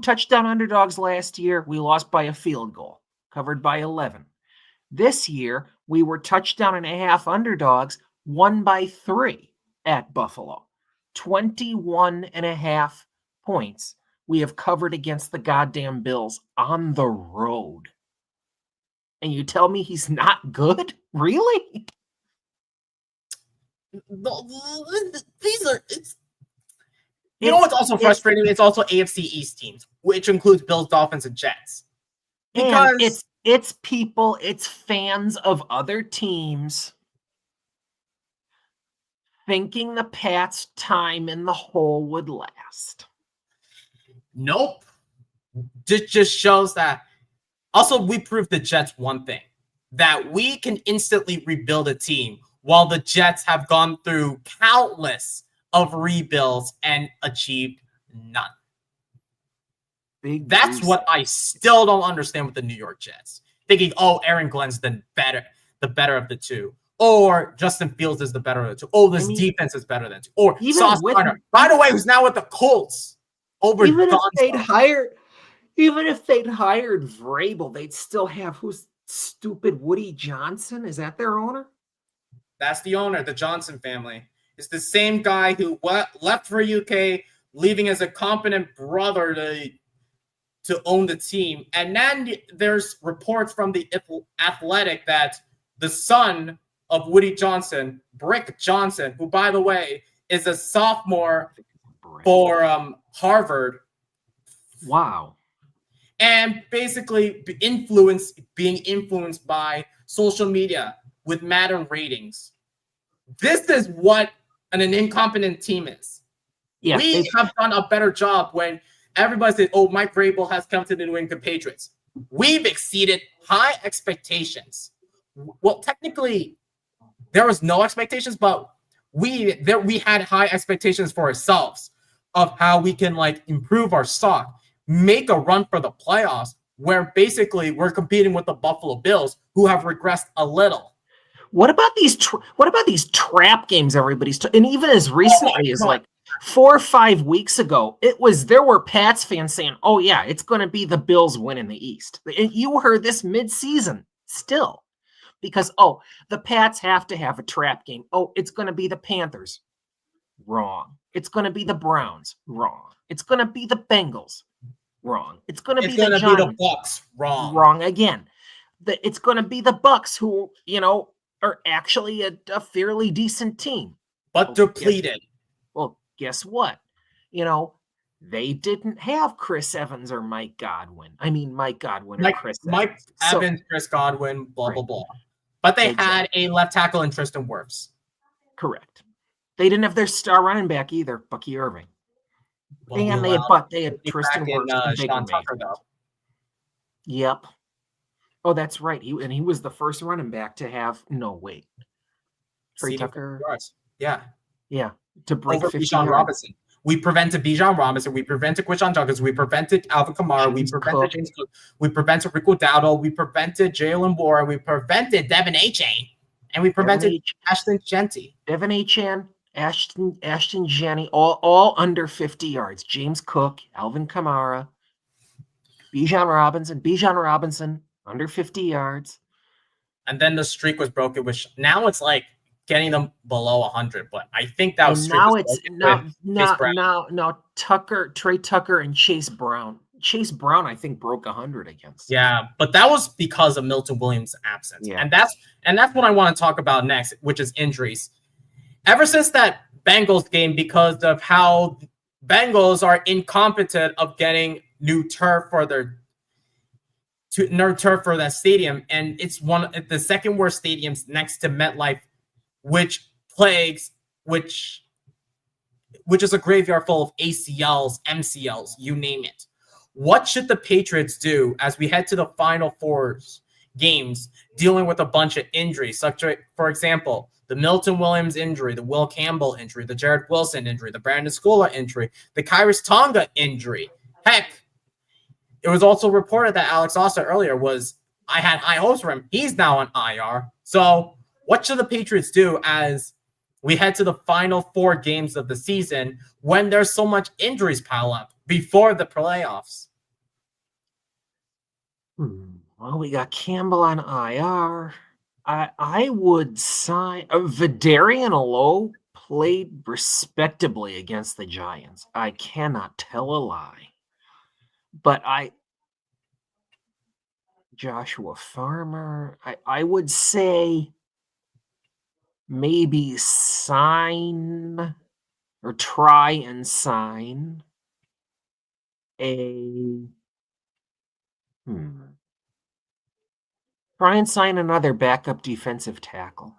touchdown underdogs last year. We lost by a field goal, covered by 11. This year, we were touchdown and a half underdogs, won by 3 at Buffalo. 21 and a half points we have covered against the goddamn Bills on the road. And you tell me he's not good? Really? You know what's also frustrating? It's also AFC East teams, which includes Bills, Dolphins, and Jets. Because It's people, it's fans of other teams thinking the Pats' time in the hole would last. Nope. This just shows that. Also, we proved the Jets one thing, that we can instantly rebuild a team while the Jets have gone through countless of rebuilds and achieved none. That's what I still don't understand with the New York Jets. Thinking, oh, Aaron Glenn's the better of the two. Or Justin Fields is the better of the two. Oh, this defense is better than two. Or Sauce Gardner, by the way, who's now with the Colts. Even if they'd hired Vrabel, they'd still have who's stupid Woody Johnson? Is that their owner? That's the owner, the Johnson family. It's the same guy who left for UK, leaving as a competent brother to own the team. And then there's reports from the Athletic that the son of Woody Johnson, Brick Johnson, who, by the way, is a sophomore for Harvard. Wow. And basically being influenced by social media with Madden ratings. This is what an incompetent team is. Yeah, we have done a better job when everybody says, oh, Mike Vrabel has come to the New England Patriots. We've exceeded high expectations. Well, technically, there was no expectations, but we had high expectations for ourselves of how we can improve our stock, make a run for the playoffs, where basically we're competing with the Buffalo Bills, who have regressed a little. What about these trap games everybody's and even as recently as 4 or 5 weeks ago, there were Pats fans saying, "Oh yeah, it's going to be the Bills winning the East." And you heard this mid-season still, because the Pats have to have a trap game. Oh, it's going to be the Panthers. Wrong. It's going to be the Browns. Wrong. It's going to be the Bengals. Wrong. It's going to be the Giants. The Bucs. Wrong. Wrong again. It's going to be the Bucs, who are actually a fairly decent team, but depleted. Guess what? They didn't have Chris Evans or Mike Godwin. I mean, Mike Godwin or Chris Evans. Mike Evans, Chris Godwin, blah, blah, blah. But they had a left tackle in Tristan Wirfs. Correct. They didn't have their star running back either, Bucky Irving. And they had Tristan Wirfs and Sean Tucker, though. Yep. Oh, that's right. He was the first running back to have Trey Tucker. Yeah. Yeah. To break over Bijan Robinson. We prevented Bijan Robinson. We prevented Quinshon Judkins. We prevented Alvin Kamara. We prevented James Cook. We prevented Rico Dowdle. We prevented Jalen Warren. We prevented Devin Achane. And we prevented Ashton Jeanty. Devin Achane, Ashton Jeanty, all under 50 yards. James Cook, Alvin Kamara, Bijan Robinson, under 50 yards. And then the streak was broken, which now it's getting them below 100. But I think that was now Trey Tucker and Chase Brown. Chase Brown, I think, broke 100 against. Yeah, but that was because of Milton Williams' absence. Yeah. And that's what I want to talk about next, which is injuries. Ever since that Bengals game, because of how Bengals are incompetent of getting new turf for that stadium, and it's the second worst stadiums next to MetLife, which is a graveyard full of ACLs, MCLs, you name it. What should the Patriots do as we head to the Final Four games, dealing with a bunch of injuries, such as, for example, the Milton Williams injury, the Will Campbell injury, the Jared Wilson injury, the Brandon Scola injury, the Kyrus Tonga injury? Heck, it was also reported that Alex Osta earlier I had high hopes for him. He's now on IR. So what should the Patriots do as we head to the final 4 games of the season when there's so much injuries pile up before the playoffs? Well, we got Campbell on IR. I would sign Vidarian Alo played respectably against the Giants. I cannot tell a lie. But Joshua Farmer, I would say maybe sign or try and sign a Try and sign another backup defensive tackle.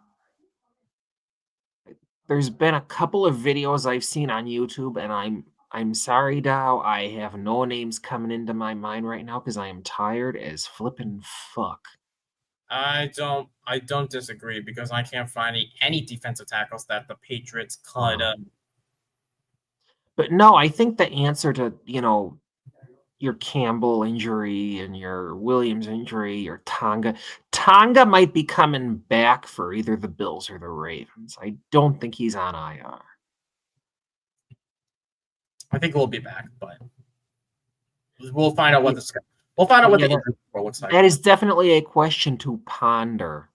There's been a couple of videos I've seen on YouTube, and I'm sorry, Dow. I have no names coming into my mind right now because I am tired as flippin' fuck. I don't disagree because I can't find any defensive tackles that the Patriots could. But no, I think the answer to, your Campbell injury and your Williams injury, your Tonga might be coming back for either the Bills or the Ravens. I don't think he's on IR. I think we'll be back, but we'll find out what the injury report looks like. That is definitely a question to ponder.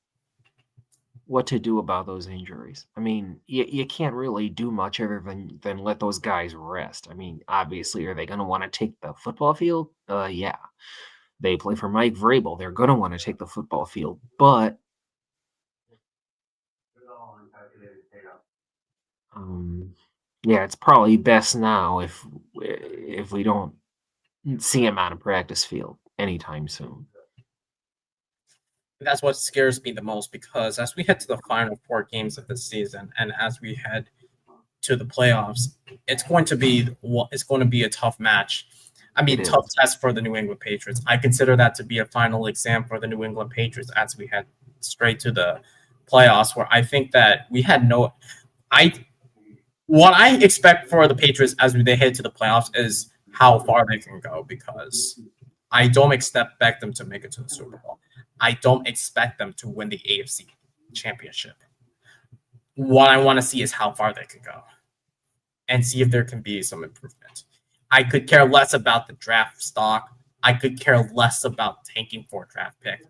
What to do about those injuries? I mean, you can't really do much other than let those guys rest. I mean, obviously, are they going to want to take the football field? Yeah, they play for Mike Vrabel. They're going to want to take the football field, but yeah, it's probably best now if we don't see him on a practice field anytime soon. That's what scares me the most because as we head to the final 4 games of the season and as we head to the playoffs, it's going to be a tough match. I mean, tough test for the New England Patriots. I consider that to be a final exam for the New England Patriots as we head straight to the playoffs, where I think that we had what I expect for the Patriots as they head to the playoffs is how far they can go, because I don't expect them to make it to the Super Bowl. I don't expect them to win the AFC championship. What I want to see is how far they can go and see if there can be some improvement. I could care less about the draft stock. I could care less about tanking for a draft pick.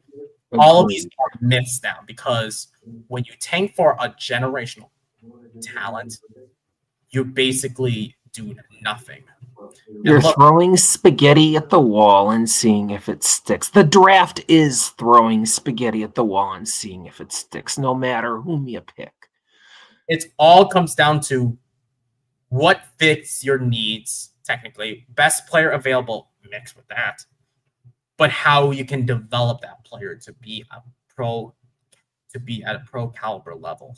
All of these are myths now, because when you tank for a generational talent, you basically do nothing. You're throwing spaghetti at the wall and seeing if it sticks. The draft is throwing spaghetti at the wall and seeing if it sticks, no matter whom you pick. It all comes down to what fits your needs, technically. Best player available, mixed with that. But how you can develop that player to be at a pro caliber level.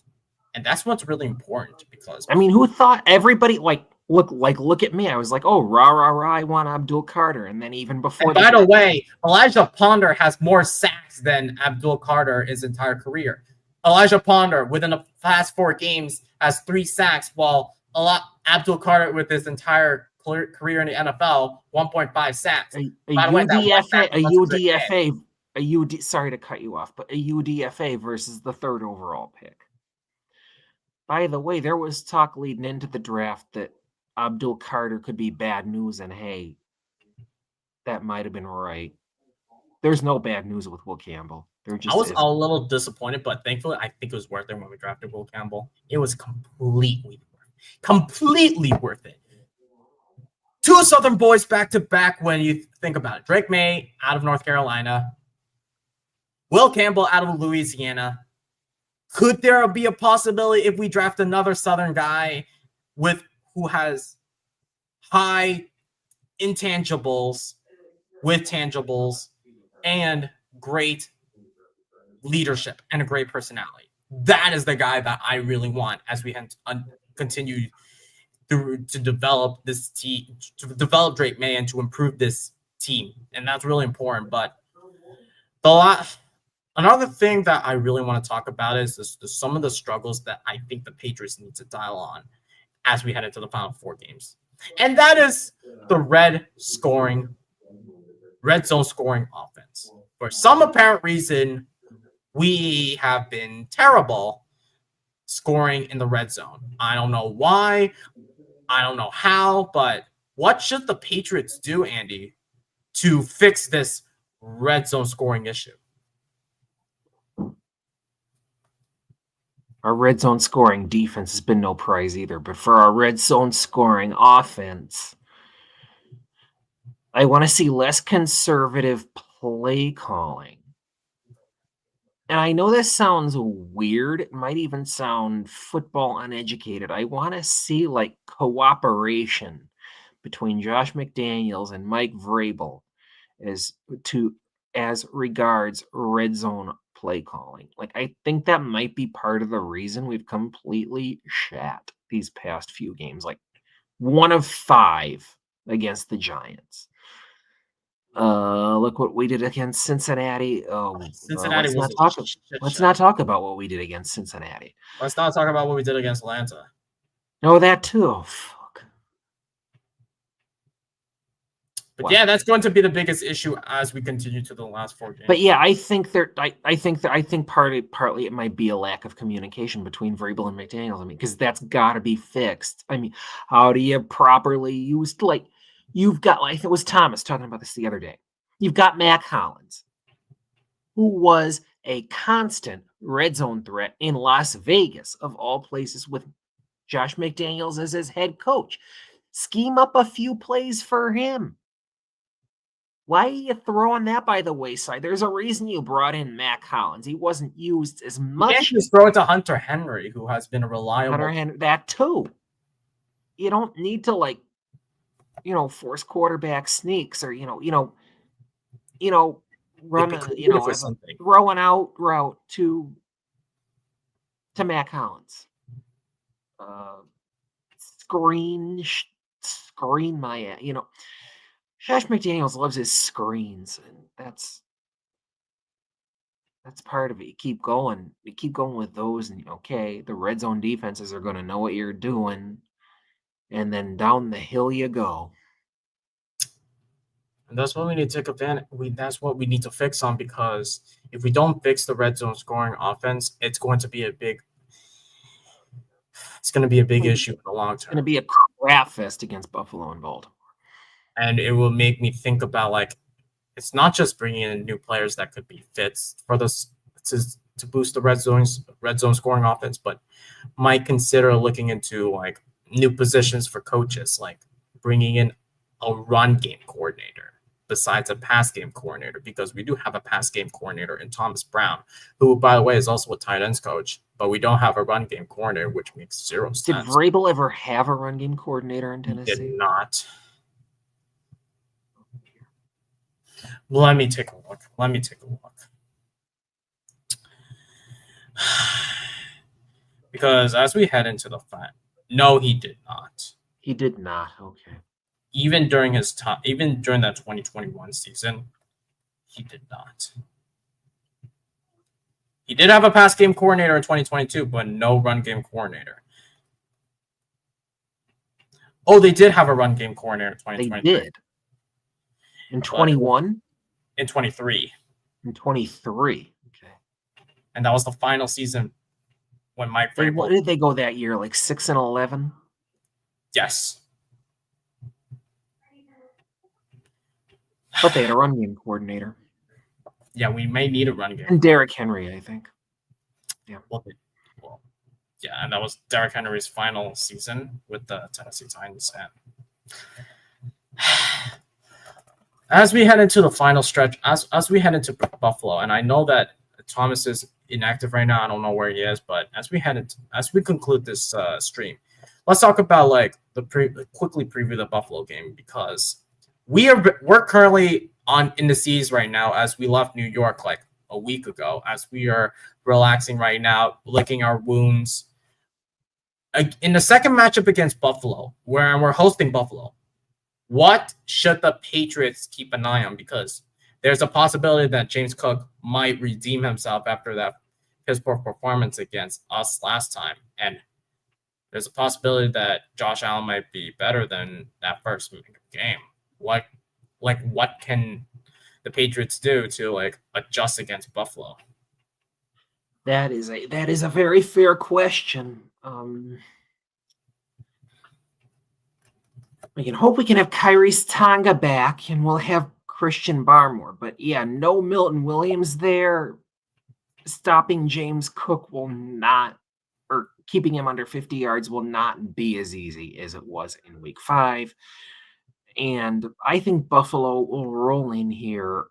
And that's what's really important, because I mean, who thought everybody look at me? I was like, oh, rah, I want Abdul Carter. And then even before by the way, Elijah Ponder has more sacks than Abdul Carter his entire career. Elijah Ponder, within the past 4 games, has 3 sacks, while Abdul Carter, with his entire career in the NFL, 1.5 sacks. Sorry to cut you off, but a UDFA versus the 3rd overall pick. By the way, there was talk leading into the draft that Abdul Carter could be bad news, and hey, that might have been right. There's no bad news with Will Campbell. I was a little disappointed, but thankfully, I think it was worth it when we drafted Will Campbell. It was completely worth it. 2 Southern boys back to back when you think about it. Drake Maye out of North Carolina, Will Campbell out of Louisiana. Could there be a possibility if we draft another Southern guy who has high intangibles with tangibles and great leadership and a great personality? That is the guy that I really want as we continue to develop this team, to develop Drake Maye and to improve this team. And that's really important. But another thing that I really want to talk about is some of the struggles that I think the Patriots need to dial on as we head into the final 4 games. And that is the red zone scoring offense. For some apparent reason, we have been terrible scoring in the red zone. I don't know why. I don't know how, but what should the Patriots do, Andy, to fix this red zone scoring issue? Our red zone scoring defense has been no prize either, but for our red zone scoring offense, I want to see less conservative play calling. And I know this sounds weird. It might even sound football uneducated. I want to see cooperation between Josh McDaniels and Mike Vrabel as to as regards red zone play calling. Like, I think that might be part of the reason we've completely shat these past few games. Like, 1 of 5 against the Giants. Look what we did against Cincinnati. Oh, Cincinnati let's was not a talk. shit Let's show. not talk about what we did against Cincinnati. Let's not talk about what we did against Atlanta. No, that too. Oh, fuck. But What? yeah, that's going to be the biggest issue as we continue to the last 4 games. But yeah, I think partly it might be a lack of communication between Vrabel and McDaniels. I mean, because that's got to be fixed. I mean, how do you properly use, like, you've got, like, it was Thomas talking about this the other day. You've got Mac Hollins, who was a constant red zone threat in Las Vegas, of all places, with Josh McDaniels as his head coach. Scheme up a few plays for him. Why are you throwing that by the wayside? There's a reason you brought in Mac Hollins. He wasn't used as You can't much. just throw it to Hunter Henry, who has been a reliable. Hunter Henry, that too. You don't need to, like, force quarterback sneaks or run It'd be a cool for something. throw an out route to Mac Hollins. Screen my Josh McDaniels loves his screens, and that's part of it. You keep going with those, and okay, the red zone defenses are going to know what you're doing, and then down the hill you go. And that's what we need to take advantage. That's what we need to fix on, because if we don't fix the red zone scoring offense, it's going to be a big issue in the long It's going to term. be a crap fest against Buffalo and Baltimore. And it will make me think about, like, it's not just bringing in new players that could be fits for this to boost the red zone scoring offense, but might consider looking into, like, new positions for coaches, like bringing in a run game coordinator besides a pass game coordinator, because we do have a pass game coordinator in Thomas Brown, who, by the way, is also a tight ends coach, but we don't have a run game coordinator, which makes zero sense. Did Vrabel ever have a run game coordinator in Tennessee? He did not. Let me take a look. Because as we head into the fight, no, he did not. He did not. Okay. Even during his time, even during that 2021 season, he did not. He did have a pass game coordinator in 2022, but no run game coordinator. Oh, they did have a run game coordinator in 2023. They did. In 21? In 23. In 23. Okay. And that was the final season when Mike Vrabel. What did they go that year? Like 6-11? Yes. But they had a run game coordinator. Yeah, we may need a run game. And Derrick Henry, I think. Yeah. Well, yeah, and that was Derrick Henry's final season with the Tennessee Titans. As we head into the final stretch, as we head into Buffalo, and I know that Thomas is inactive right now. I don't know where he is, but as we conclude this stream, let's talk about, like, quickly preview the Buffalo game, because we're currently in the seas right now, as we left New York like a week ago, as we are relaxing right now, licking our wounds. In the second matchup against Buffalo, where we're hosting Buffalo, what should the Patriots keep an eye on? Because there's a possibility that James Cook might redeem himself after that his poor performance against us last time, and there's a possibility that Josh Allen might be better than that first game. What can the Patriots do to, like, adjust against Buffalo? That is a very fair question. We can hope we can have Kyrie's Tonga back, and we'll have Christian Barmore. But yeah, no Milton Williams there. Stopping James Cook will not, or keeping him under 50 yards will not be as easy as it was in week 5. And I think Buffalo will roll in here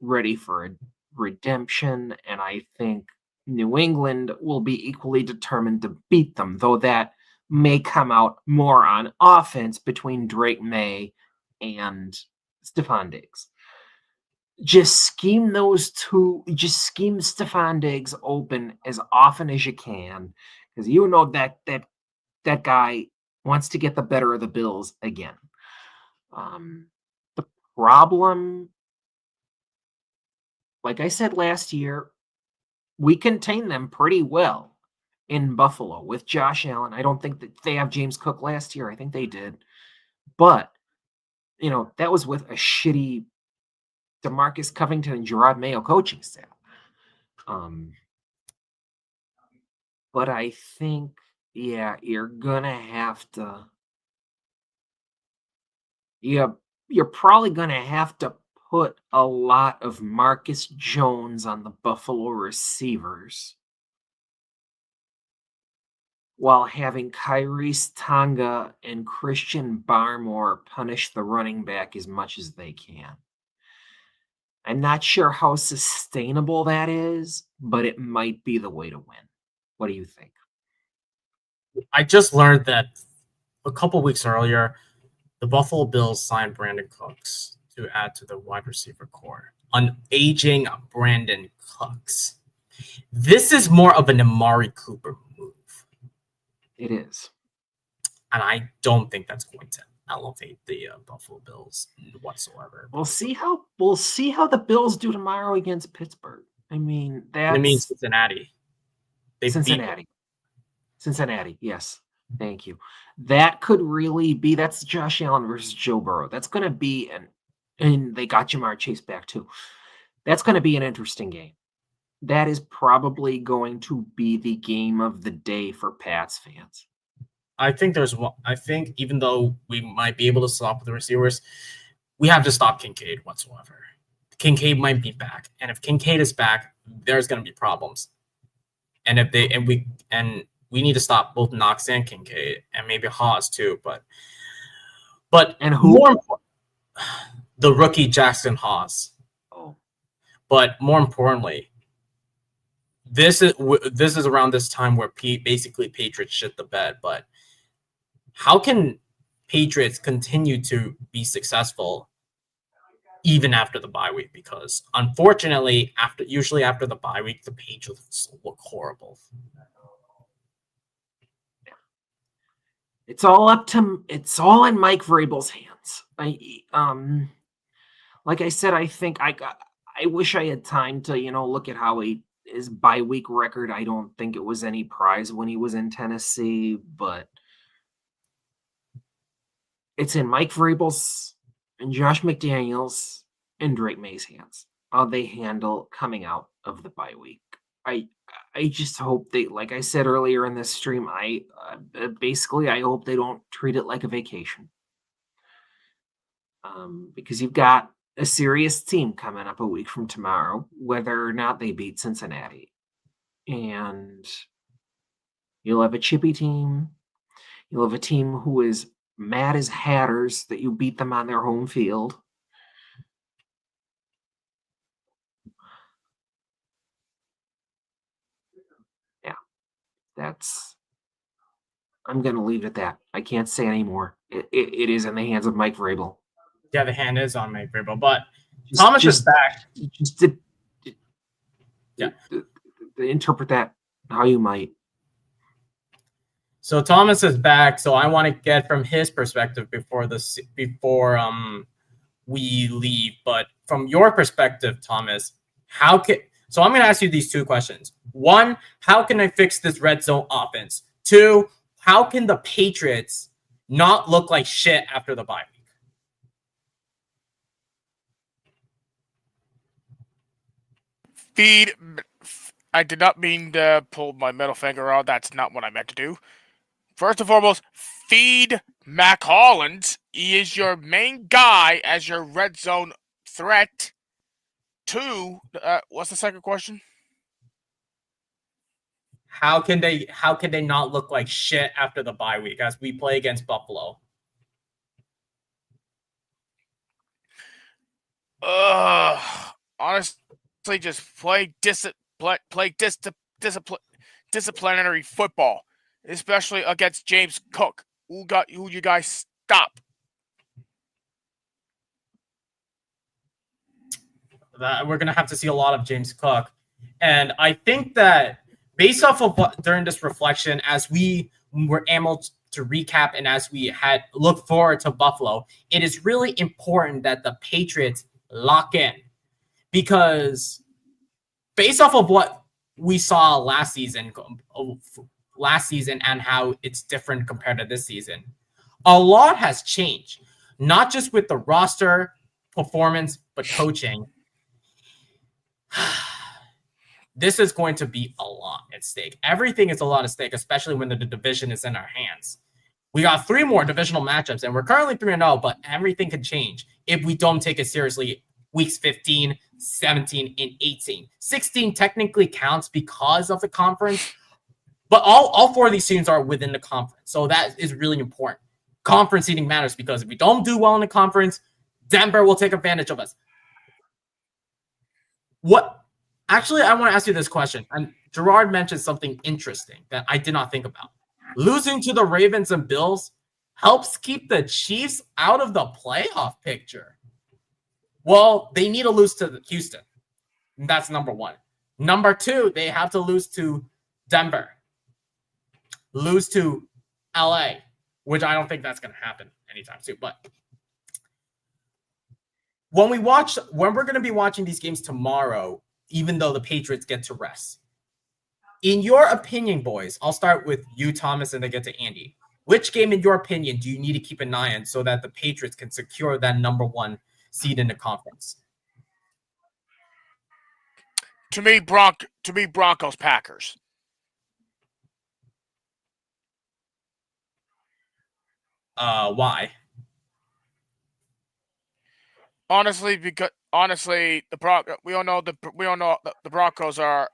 ready for a redemption. And I think New England will be equally determined to beat them, though that may come out more on offense between Drake May and Stephon Diggs. just scheme those two. Just scheme Stephon Diggs open as often as you can, because you know that guy wants to get the better of the Bills again. The problem, like I said last year, we contained them pretty well in Buffalo with Josh Allen. I don't think that they have James Cook last year. I think they did. But, that was with a shitty DeMarcus Covington and Gerard Mayo coaching staff. But I think, you're going to have to. You're probably going to have to put a lot of Marcus Jones on the Buffalo receivers while having Kyrie's Tonga and Christian Barmore punish the running back as much as they can. I'm not sure how sustainable that is, but it might be the way to win. What do you think? I just learned that a couple weeks earlier, the Buffalo Bills signed Brandon Cooks to add to the wide receiver core. An aging Brandon Cooks. This is more of an Amari Cooper move. It is. And I don't think that's going to elevate the Buffalo Bills whatsoever. We'll see how the Bills do tomorrow against Pittsburgh. I mean, Cincinnati. Cincinnati, yes. Thank you. That could really be, that's Josh Allen versus Joe Burrow. That's going to be and they got Jamar Chase back too. That's going to be an interesting game. That is probably going to be the game of the day for Pats fans. I think even though we might be able to stop the receivers, we have to stop Kincaid whatsoever. Kincaid might be back. And if Kincaid is back, there's going to be problems. And we need to stop both Knox and Kincaid, and maybe Haas too. But and who? More important, the rookie Jackson Haas. Oh. But more importantly, this is around this time where basically Patriots shit the bed. But how can Patriots continue to be successful even after the bye week? Because unfortunately, usually after the bye week, the Patriots look horrible. It's all in Mike Vrabel's hands. Like I said, I think I wish I had time to, look at how his bye week record. I don't think it was any prize when he was in Tennessee, but it's in Mike Vrabel's and Josh McDaniels and Drake May's hands. How they handle coming out of the bye week. I just hope they, like I said earlier in this stream, I hope they don't treat it like a vacation. Because you've got a serious team coming up a week from tomorrow, whether or not they beat Cincinnati. And you'll have a chippy team. You'll have a team who is mad as hatters that you beat them on their home field. I'm going to leave it at that. I can't say anymore. It is in the hands of Mike Vrabel. Yeah, the hand is on Mike Vrabel, but Thomas is back. Interpret that how you might. So Thomas is back. So I want to get from his perspective before we leave. But from your perspective, Thomas, so I'm going to ask you these two questions. One, how can I fix this red zone offense? Two, how can the Patriots not look like shit after the bye week? I did not mean to pull my middle finger out. That's not what I meant to do. First and foremost, feed Mac Hollins. He is your main guy as your red zone threat. Two, what's the second question? How can they not look like shit after the bye week as we play against Buffalo? Honestly, just play disciplinary football, especially against James Cook. Who you guys stop? that we're going to have to see a lot of James Cook. And I think that based off of what during this reflection, as we were able to recap and as we had looked forward to Buffalo, it is really important that the Patriots lock in, because based off of what we saw last season and how it's different compared to this season, a lot has changed, not just with the roster performance, but coaching. This is going to be a lot at stake. Everything is a lot at stake, especially when the division is in our hands. We got 3 more divisional matchups, and we're currently 3-0, but everything could change if we don't take it seriously. Weeks 15, 17, and 18. 16 technically counts because of the conference, but all 4 of these teams are within the conference. So that is really important. Conference seeding matters, because if we don't do well in the conference, Denver will take advantage of us. Actually, I want to ask you this question. And Gerard mentioned something interesting that I did not think about. Losing to the Ravens and Bills helps keep the Chiefs out of the playoff picture. Well, they need to lose to Houston. That's number 1. Number 2, they have to lose to Denver. Lose to LA, which I don't think that's going to happen anytime soon. But when we're going to be watching these games tomorrow, even though the Patriots get to rest, in your opinion, boys, I'll start with you, Thomas, and then get to Andy. Which game, in your opinion, do you need to keep an eye on so that the Patriots can secure that number 1 seed in the conference? To me, Broncos, Packers. Why? Honestly, because we all know the Broncos are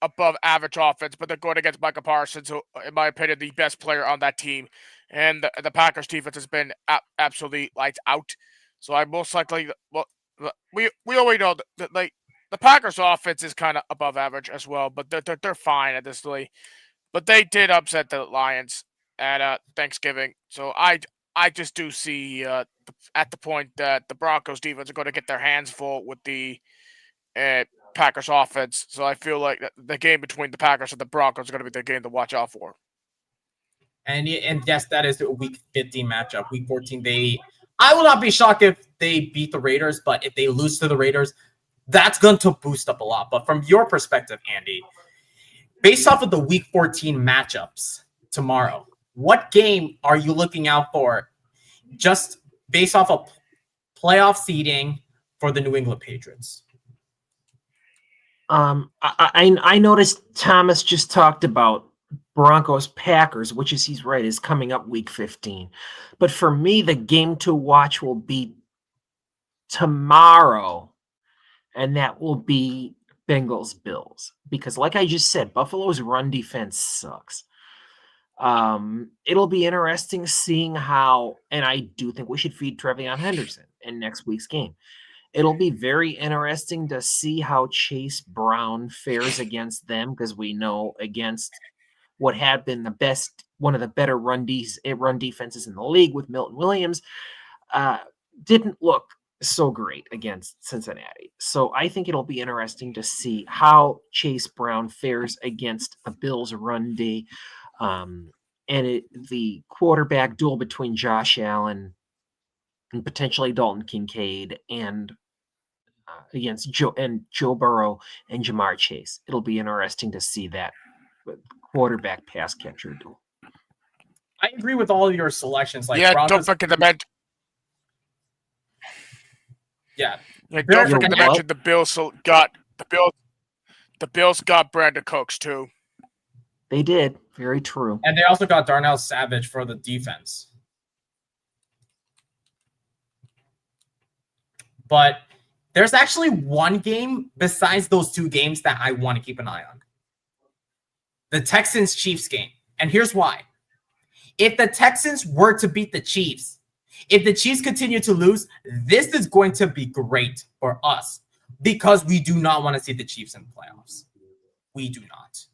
above average offense, but they're going against Micah Parsons, who, in my opinion, the best player on that team, and the Packers defense has been absolutely lights out. So I most likely, we already know that the Packers offense is kind of above average as well, but they're fine at this league. But they did upset the Lions at Thanksgiving, so I just do see at the point that the Broncos defense are going to get their hands full with the Packers offense. So I feel like the game between the Packers and the Broncos is going to be the game to watch out for. And yes, that is a Week 15 matchup. Week 14, I will not be shocked if they beat the Raiders, but if they lose to the Raiders, that's going to boost up a lot. But from your perspective, Andy, based off of the Week 14 matchups tomorrow, what game are you looking out for just based off of playoff seeding for the New England Patriots? I noticed Thomas just talked about Broncos Packers, which he's right, is coming up Week 15. But for me, the game to watch will be tomorrow, and that will be Bengals Bills, because like I just said, Buffalo's run defense sucks. It'll be interesting seeing how, and I do think we should feed Trevion Henderson in next week's game. It'll be very interesting to see how Chase Brown fares against them, because we know against what had been one of the better run defenses in the league with Milton Williams, didn't look so great against Cincinnati. So I think it'll be interesting to see how Chase Brown fares against a Bills run D. The quarterback duel between Josh Allen and potentially Dalton Kincaid and against Joe Burrow and Jamar Chase. It'll be interesting to see that quarterback pass catcher duel. I agree with all of your selections. Don't forget the bench. Don't forget to mention the Bills got Brandon Cooks too. They did. Very true. And they also got Darnell Savage for the defense. But there's actually one game besides those 2 games that I want to keep an eye on. The Texans-Chiefs game. And here's why. If the Texans were to beat the Chiefs, if the Chiefs continue to lose, this is going to be great for us, because we do not want to see the Chiefs in the playoffs. We do not.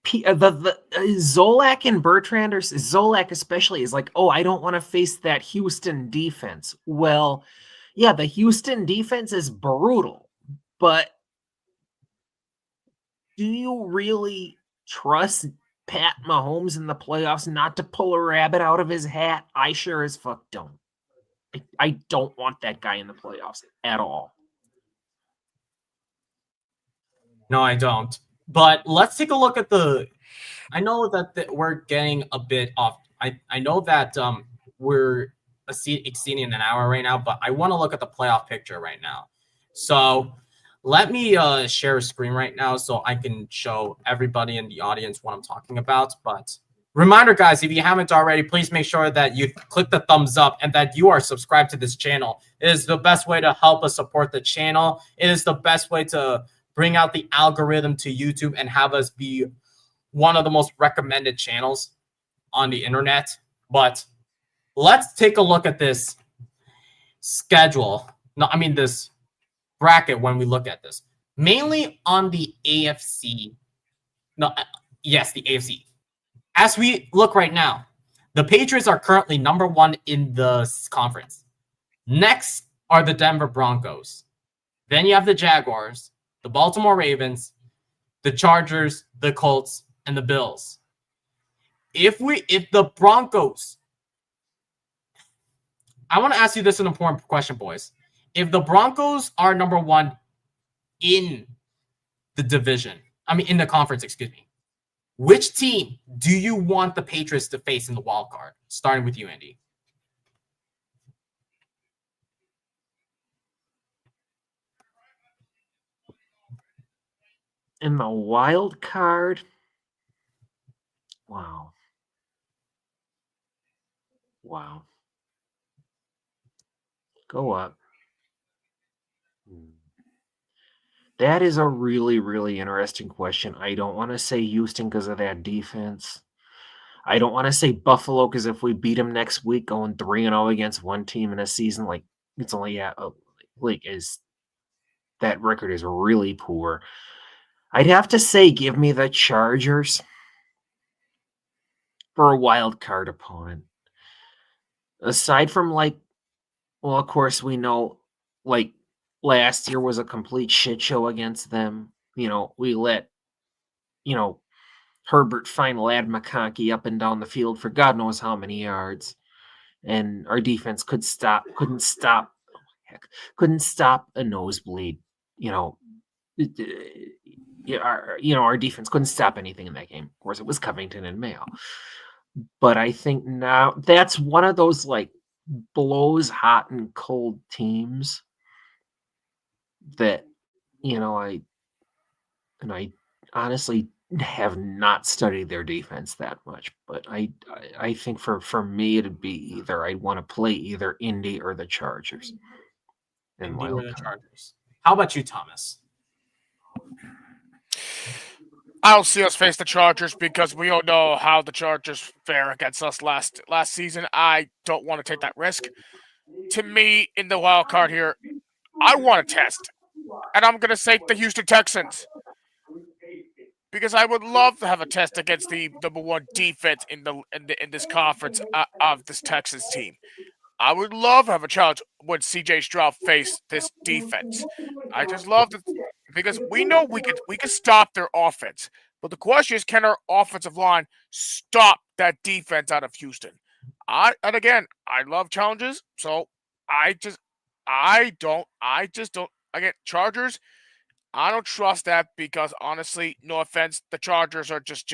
Zolak and Bertrand, or Zolak especially, is like, oh, I don't want to face that Houston defense. Well, Yeah, the Houston defense is brutal, but do you really trust Pat Mahomes in the playoffs not to pull a rabbit out of his hat? I sure as fuck don't. I don't want that guy in the playoffs at all. No, I don't. But let's take a look at I know that we're getting a bit off. I know that we're exceeding an hour right now, but I want to look at the playoff picture right now. So let me share a screen right now so I can show everybody in the audience what I'm talking about. But reminder, guys, if you haven't already, please make sure that you click the thumbs up and that you are subscribed to this channel. It is the best way to help us support the channel. It is the best way to bring out the algorithm to YouTube and have us be one of the most recommended channels on the internet. But let's take a look at this schedule. No, I mean this bracket when we look at this. Mainly on the AFC. No, yes, the AFC. As we look right now, the Patriots are currently number 1 in the conference. Next are the Denver Broncos. Then you have the Jaguars, the Baltimore Ravens, the Chargers, the Colts, and the Bills. If the Broncos, I want to ask you this an important question, boys. If the Broncos are number 1 in the division, in the conference, excuse me, which team do you want the Patriots to face in the wild card? Starting with you, Andy. In the wild card, wow. Go up. That is a really, really interesting question. I don't want to say Houston because of that defense. I don't want to say Buffalo because if we beat them next week, going 3-0 against one team in a season, like it's only is that record is really poor. I'd have to say, give me the Chargers for a wild card opponent. Aside from of course we know last year was a complete shit show against them. We let Herbert find Lad McConkey up and down the field for God knows how many yards, and our defense couldn't stop a nosebleed. Our defense couldn't stop anything in that game. Of course, it was Covington and Mayo. But I think now that's one of those blows hot and cold teams that I honestly have not studied their defense that much, but I think for me it'd be either I'd want to play either Indy or the Chargers. Indy or the Chargers. How about you, Thomas? I don't see us face the Chargers because we all know how the Chargers fare against us last season. I don't want to take that risk. To me, in the wild card here, I want to test, and I'm going to say the Houston Texans because I would love to have a test against the number 1 defense in this conference of this Texans team. I would love to have a challenge when C.J. Stroud faced this defense. I just love it because we know we could stop their offense. But the question is, can our offensive line stop that defense out of Houston? And again, I love challenges, so I just don't. Again, Chargers, I don't trust that because honestly, no offense, the Chargers are just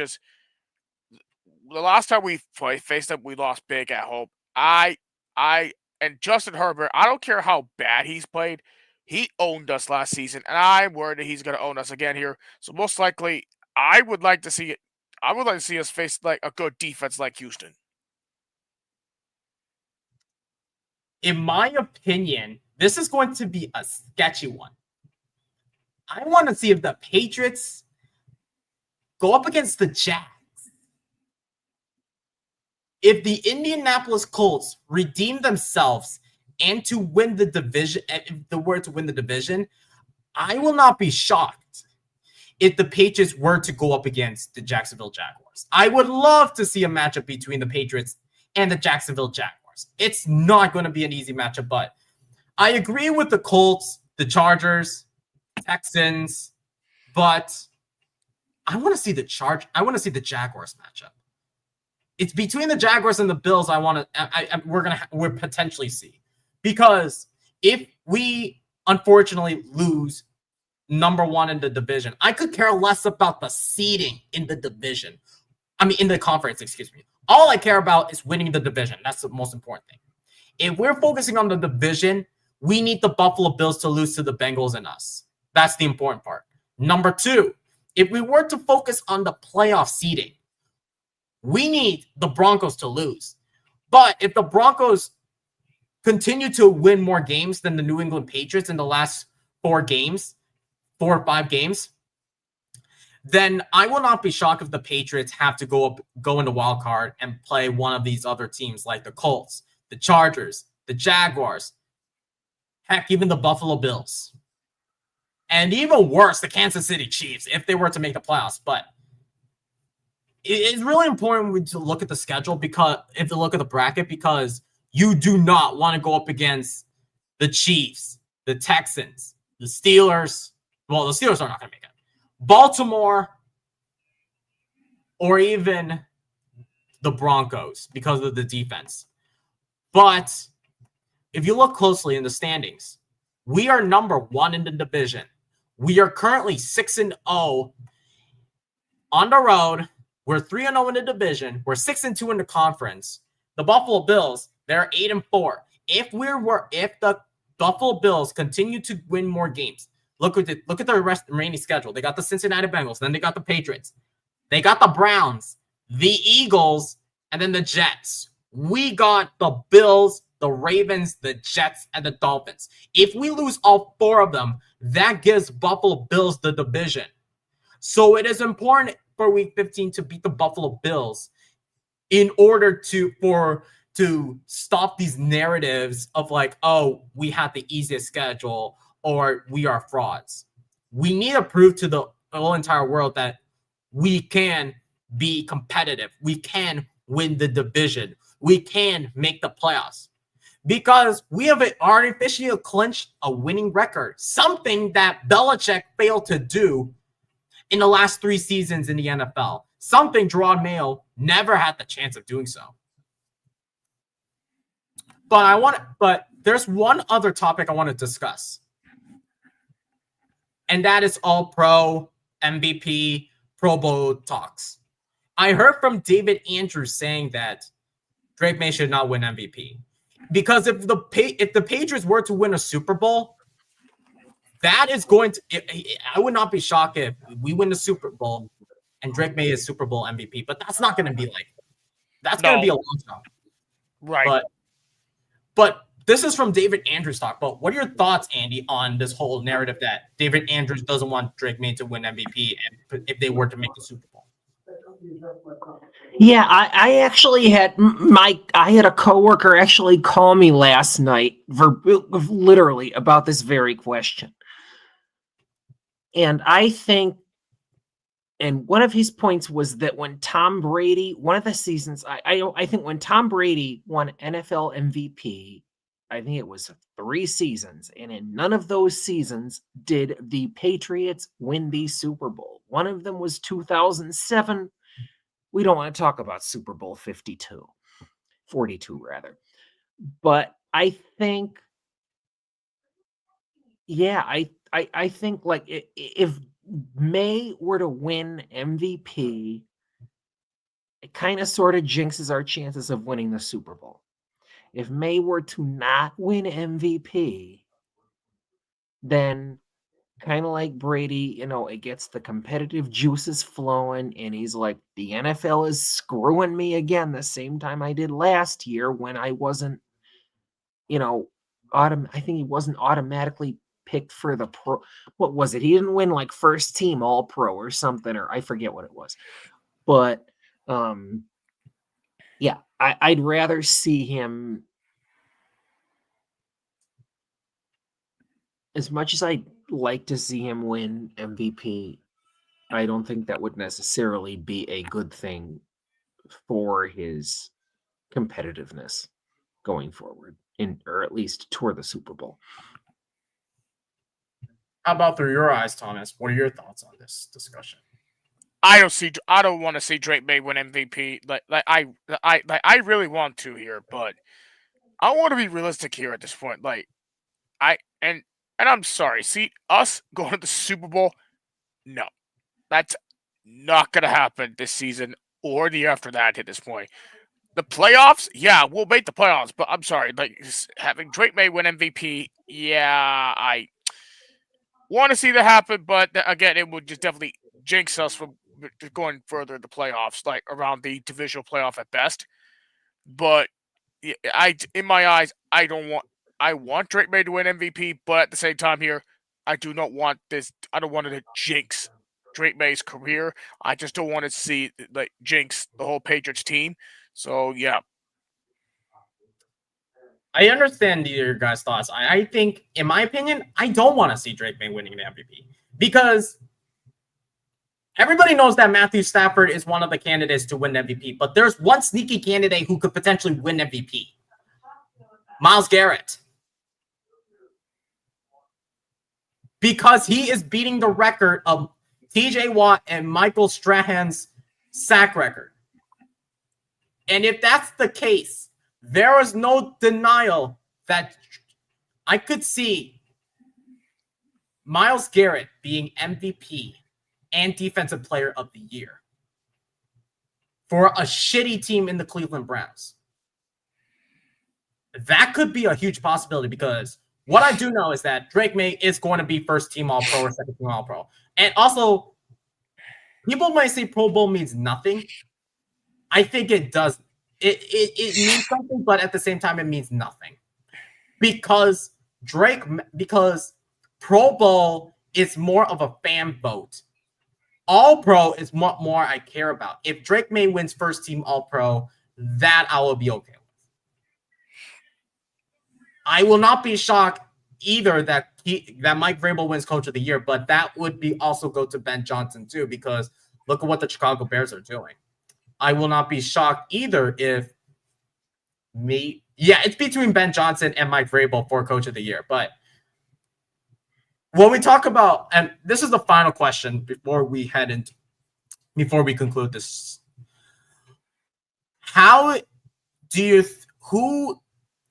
the last time we faced them, we lost big at home. And Justin Herbert, I don't care how bad he's played. He owned us last season, and I'm worried that he's going to own us again here. So most likely, I would like to see us face a good defense like Houston. In my opinion, this is going to be a sketchy one. I want to see if the Patriots go up against the Jags. If the Indianapolis Colts redeem themselves and to win the division, if they were to win the division, I will not be shocked if the Patriots were to go up against the Jacksonville Jaguars. I would love to see a matchup between the Patriots and the Jacksonville Jaguars. It's not going to be an easy matchup, but I agree with the Colts, the Chargers, Texans, but I want to see the Jaguars matchup. It's between the Jaguars and the Bills. We're potentially see, because if we unfortunately lose number one in the division, I could care less about the seeding in the division. I mean, in the conference, excuse me. All I care about is winning the division. That's the most important thing. If we're focusing on the division, we need the Buffalo Bills to lose to the Bengals and us. That's the important part. Number two, if we were to focus on the playoff seeding, we need the Broncos to lose. But if the Broncos continue to win more games than the New England Patriots in the last 4 or 5 games, then I will not be shocked if the Patriots have to go in the wild card and play one of these other teams like the Colts, the Chargers, the Jaguars, heck, even the Buffalo Bills. And even worse, the Kansas City Chiefs, if they were to make the playoffs. But it's really important to look at the schedule, because if you look at the bracket, because you do not want to go up against the Chiefs, the Texans, the Steelers. Well, the Steelers are not going to make it. Baltimore, or even the Broncos because of the defense. But if you look closely in the standings, we are number 1 in the division. We are currently 6-0 on the road. We're 3-0 in the division. We're 6-2 in the conference. The Buffalo Bills, they're 8-4. If the Buffalo Bills continue to win more games, look at the remaining schedule. They got the Cincinnati Bengals, then they got the Patriots, they got the Browns, the Eagles, and then the Jets. We got the Bills, the Ravens, the Jets, and the Dolphins. If we lose all 4 of them, that gives Buffalo Bills the division. So it is important for Week 15 to beat the Buffalo Bills in order to stop these narratives of like, oh, we have the easiest schedule or we are frauds. We need to prove to the whole entire world that we can be competitive. We can win the division. We can make the playoffs. Because we have artificially clinched a winning record, something that Belichick failed to do in the last 3 seasons in the NFL, something Gerard Mayo never had the chance of doing so. But there's one other topic I want to discuss, and that is all pro, MVP, Pro Bowl talks. I heard from David Andrews saying that Drake May should not win MVP. Because if the Patriots were to win a Super Bowl, that is going to – I would not be shocked if we win the Super Bowl and Drake May is Super Bowl MVP. But that's not going to be like – that's going to be a long shot. Right. But this is from David Andrews' talk. But what are your thoughts, Andy, on this whole narrative that David Andrews doesn't want Drake May to win MVP and if they were to make the Super Bowl? Yeah, I actually had a coworker actually call me last night literally about this very question. And I think, and one of his points was that when Tom Brady, one of the seasons, I think when Tom Brady won NFL MVP, I think it was 3 seasons, and in none of those seasons did the Patriots win the Super Bowl. One of them was 2007. We don't want to talk about Super Bowl 42, 42 rather. But I think, yeah, I think like if May were to win MVP, it kind of sort of jinxes our chances of winning the Super Bowl. If May were to not win MVP, then kind of like Brady, it gets the competitive juices flowing, and he's like, the NFL is screwing me again the same time I did last year when I wasn't, I think he wasn't automatically picked for the pro. What was it? He didn't win like first team all pro or something, or I forget what it was. But yeah, I'd rather see him, as much as I'd like to see him win MVP, I don't think that would necessarily be a good thing for his competitiveness. going forward, or at least toward the Super Bowl. How about through your eyes, Thomas? What are your thoughts on this discussion? I don't want to see Drake May win MVP. I really want to here, but I want to be realistic here at this point. And I'm sorry. See us going to the Super Bowl? No, that's not gonna happen this season or the year after that. At this point, the playoffs, yeah, we'll make the playoffs. But I'm sorry, having Drake May win MVP, yeah, I want to see that happen. But again, it would just definitely jinx us from going further in the playoffs, like around the divisional playoff at best. But in my eyes, I want Drake May to win MVP, but at the same time here, I do not want this. I don't want it to jinx Drake May's career. I just don't want to see jinx the whole Patriots team. So yeah, I understand your guys' thoughts. I think, in my opinion, I don't want to see Drake May winning the MVP because everybody knows that Matthew Stafford is one of the candidates to win MVP, but there's one sneaky candidate who could potentially win MVP. Myles Garrett. Because he is beating the record of TJ Watt and Michael Strahan's sack record. And if that's the case, there is no denial that I could see Myles Garrett being MVP and Defensive Player of the Year for a shitty team in the Cleveland Browns. That could be a huge possibility because what I do know is that Drake May is going to be first team All-Pro or second team All-Pro. And also, people might say Pro Bowl means nothing. I think it does. It means something, but at the same time, it means nothing. Because Pro Bowl is more of a fan vote. All-Pro is what more I care about. If Drake May wins first team All-Pro, that I will be okay with. I will not be shocked either that Mike Vrabel wins Coach of the Year, but that would be also go to Ben Johnson too, because look at what the Chicago Bears are doing. I will not be shocked either if it's between Ben Johnson and Mike Vrabel for Coach of the Year. But when we talk about, and this is the final question before we conclude this, who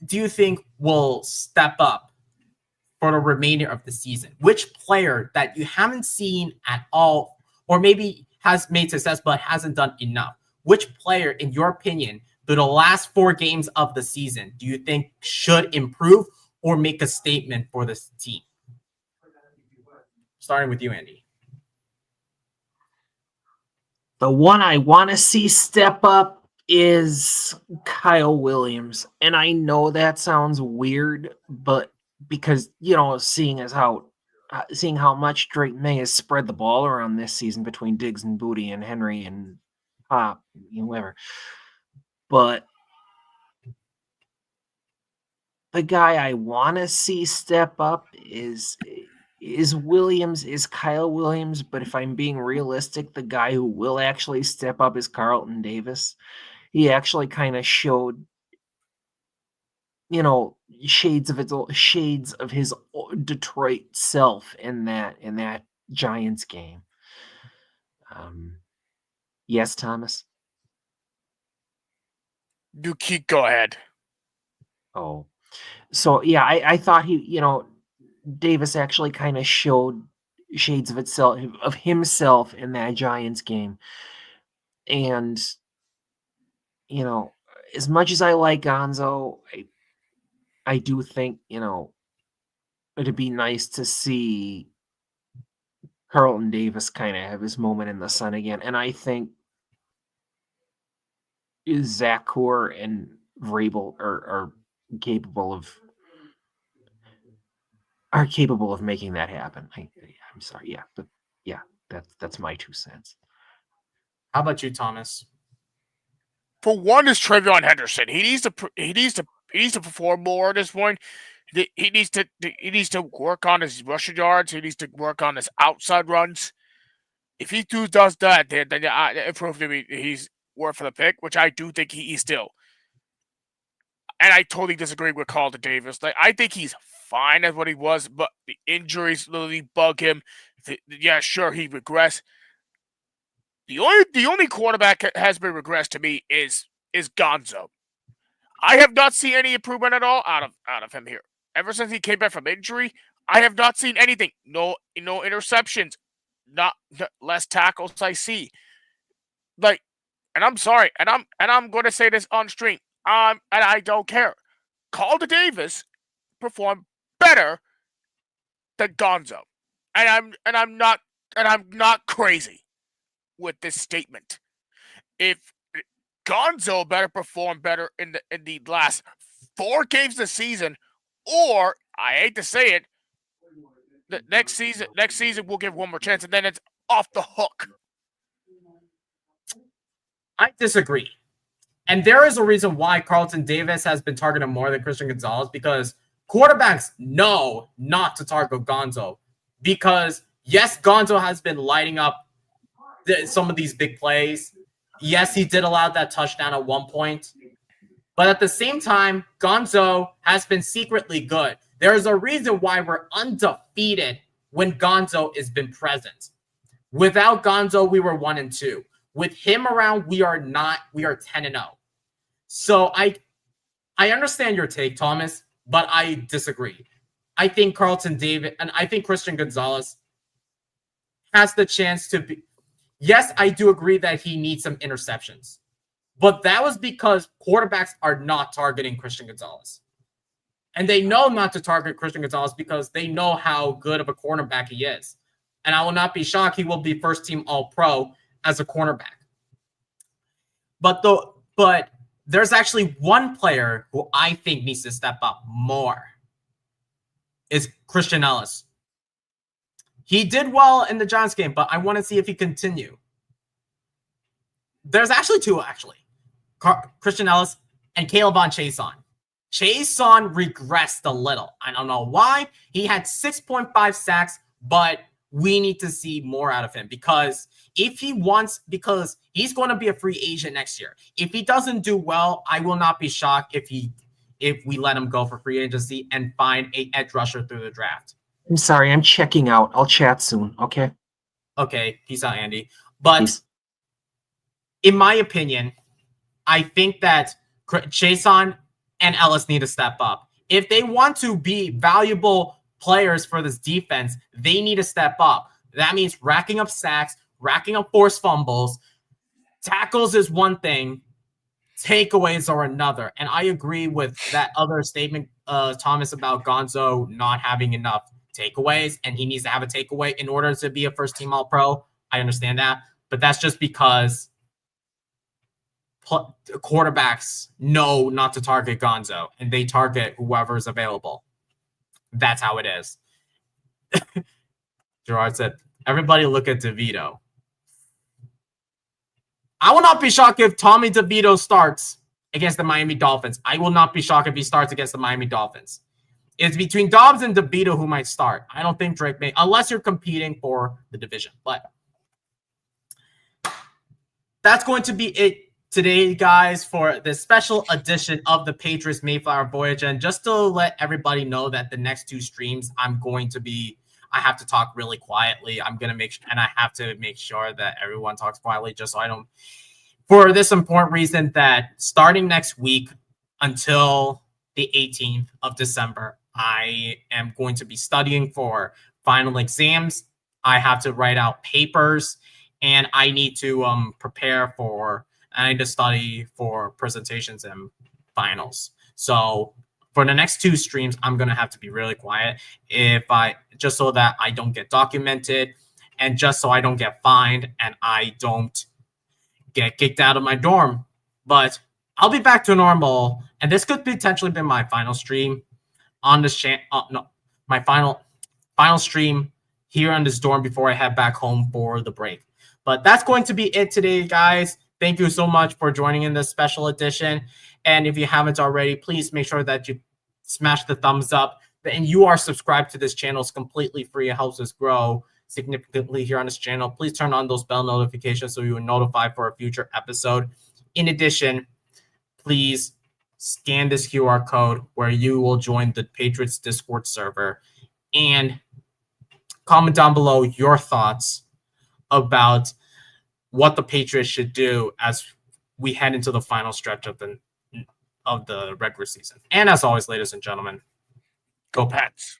do you think will step up for the remainder of the season? Which player that you haven't seen at all, or maybe has made success but hasn't done enough? Which player, in your opinion, through the last 4 games of the season, do you think should improve or make a statement for this team? Starting with you, Andy. The one I want to see step up is Kyle Williams. And I know that sounds weird, but because, seeing how much Drake May has spread the ball around this season between Diggs and Booty and Henry and Pop, whoever. But the guy I want to see step up is Kyle Williams. But if I'm being realistic, the guy who will actually step up is Carlton Davis. He actually kind of showed, shades of his Detroit self in that Giants game. Yes, Thomas? you keep go ahead. Oh, so yeah, I thought Davis actually kind of showed shades of himself in that Giants game. And, as much as I like Gonzo, I do think, it'd be nice to see Carlton Davis kind of have his moment in the sun again. And I think Zach Core and Vrabel are capable of making that happen. I'm sorry, yeah, but yeah, that's my 2 cents. How about you, Thomas? For one, is Travion Henderson. He needs to perform more at this point. He needs to work on his rushing yards. He needs to work on his outside runs. If he does that, then it proves to me he's worth for the pick, which I do think he is still. and I totally disagree with Carlton Davis. Like, I think he's fine at what he was, but the injuries literally bug him. Yeah, sure, he regressed. The only quarterback that has been regressed to me is Gonzo. I have not seen any improvement at all out of him here. Ever since he came back from injury, I have not seen anything. No interceptions, not less tackles I see. Like, and I'm sorry, and I'm going to say this on stream. And I don't care. Carlton Davis performed better than Gonzo, and I'm not crazy with this statement. If Gonzo better perform better in the last 4 games of the season, or I hate to say it, the next season we'll give one more chance, and then it's off the hook. I disagree. And there is a reason why Carlton Davis has been targeted more than Christian Gonzalez, because quarterbacks know not to target Gonzo. Because, yes, Gonzo has been lighting up some of these big plays. Yes, he did allow that touchdown at one point. But at the same time, Gonzo has been secretly good. There's a reason why we're undefeated when Gonzo has been present. Without Gonzo, we were 1-2. With him around, we are not. We are 10-0. So I understand your take, Thomas, but I disagree. I think Carlton Davis and I think Christian Gonzalez has the chance to be. Yes, I do agree that he needs some interceptions, but that was because quarterbacks are not targeting Christian Gonzalez. And they know not to target Christian Gonzalez because they know how good of a cornerback he is. And I will not be shocked he will be first team All-Pro as a cornerback. But there's actually one player who I think needs to step up more. Is Christian Ellis. He did well in the Giants game, but I want to see if he continue. There's actually two, Christian Ellis and Caleb on Chason. Chason regressed a little. I don't know why. He had 6.5 sacks, but we need to see more out of him because because he's going to be a free agent next year. If he doesn't do well, I will not be shocked if we let him go for free agency and find an edge rusher through the draft. I'm sorry, I'm checking out. I'll chat soon, okay? Okay, peace out, Andy. But Peace. In my opinion, I think that Chason and Ellis need to step up. If they want to be valuable players for this defense, they need to step up. That means racking up sacks, racking up forced fumbles. Tackles is one thing. Takeaways are another. And I agree with that other statement, Thomas, about Gonzo not having enough takeaways, and he needs to have a takeaway in order to be a first-team All-Pro. I understand that. But that's just because quarterbacks know not to target Gonzo, and they target whoever's available. That's how it is. Gerard said, everybody look at DeVito. I will not be shocked if Tommy DeVito starts against the Miami Dolphins. I will not be shocked if he starts against the Miami Dolphins. It's between Dobbs and DeVito who might start. I don't think Drake may, unless you're competing for the division. But that's going to be it today, guys, for this special edition of the Patriots MayeFlower Voyage. And just to let everybody know that the next 2 streams, I have to talk really quietly. I have to make sure that everyone talks quietly just so I don't, for this important reason that starting next week until the 18th of December, I am going to be studying for final exams. I have to write out papers and I need to I need to study for presentations and finals. So for the next 2 streams, I'm going to have to be really quiet just so that I don't get documented and just so I don't get fined and I don't get kicked out of my dorm. But I'll be back to normal, and this could potentially be my final stream on this my final stream here on this dorm before I head back home for the break. But that's going to be it today, guys. Thank you so much for joining in this special edition. And if you haven't already, please make sure that you smash the thumbs up. And you are subscribed to this channel. It's completely free. It helps us grow significantly here on this channel. Please turn on those bell notifications so you are notified for a future episode. In addition, please scan this QR code where you will join the Patriots Discord server and comment down below your thoughts about what the Patriots should do as we head into the final stretch of the regular season. And as always, ladies and gentlemen, go Pats.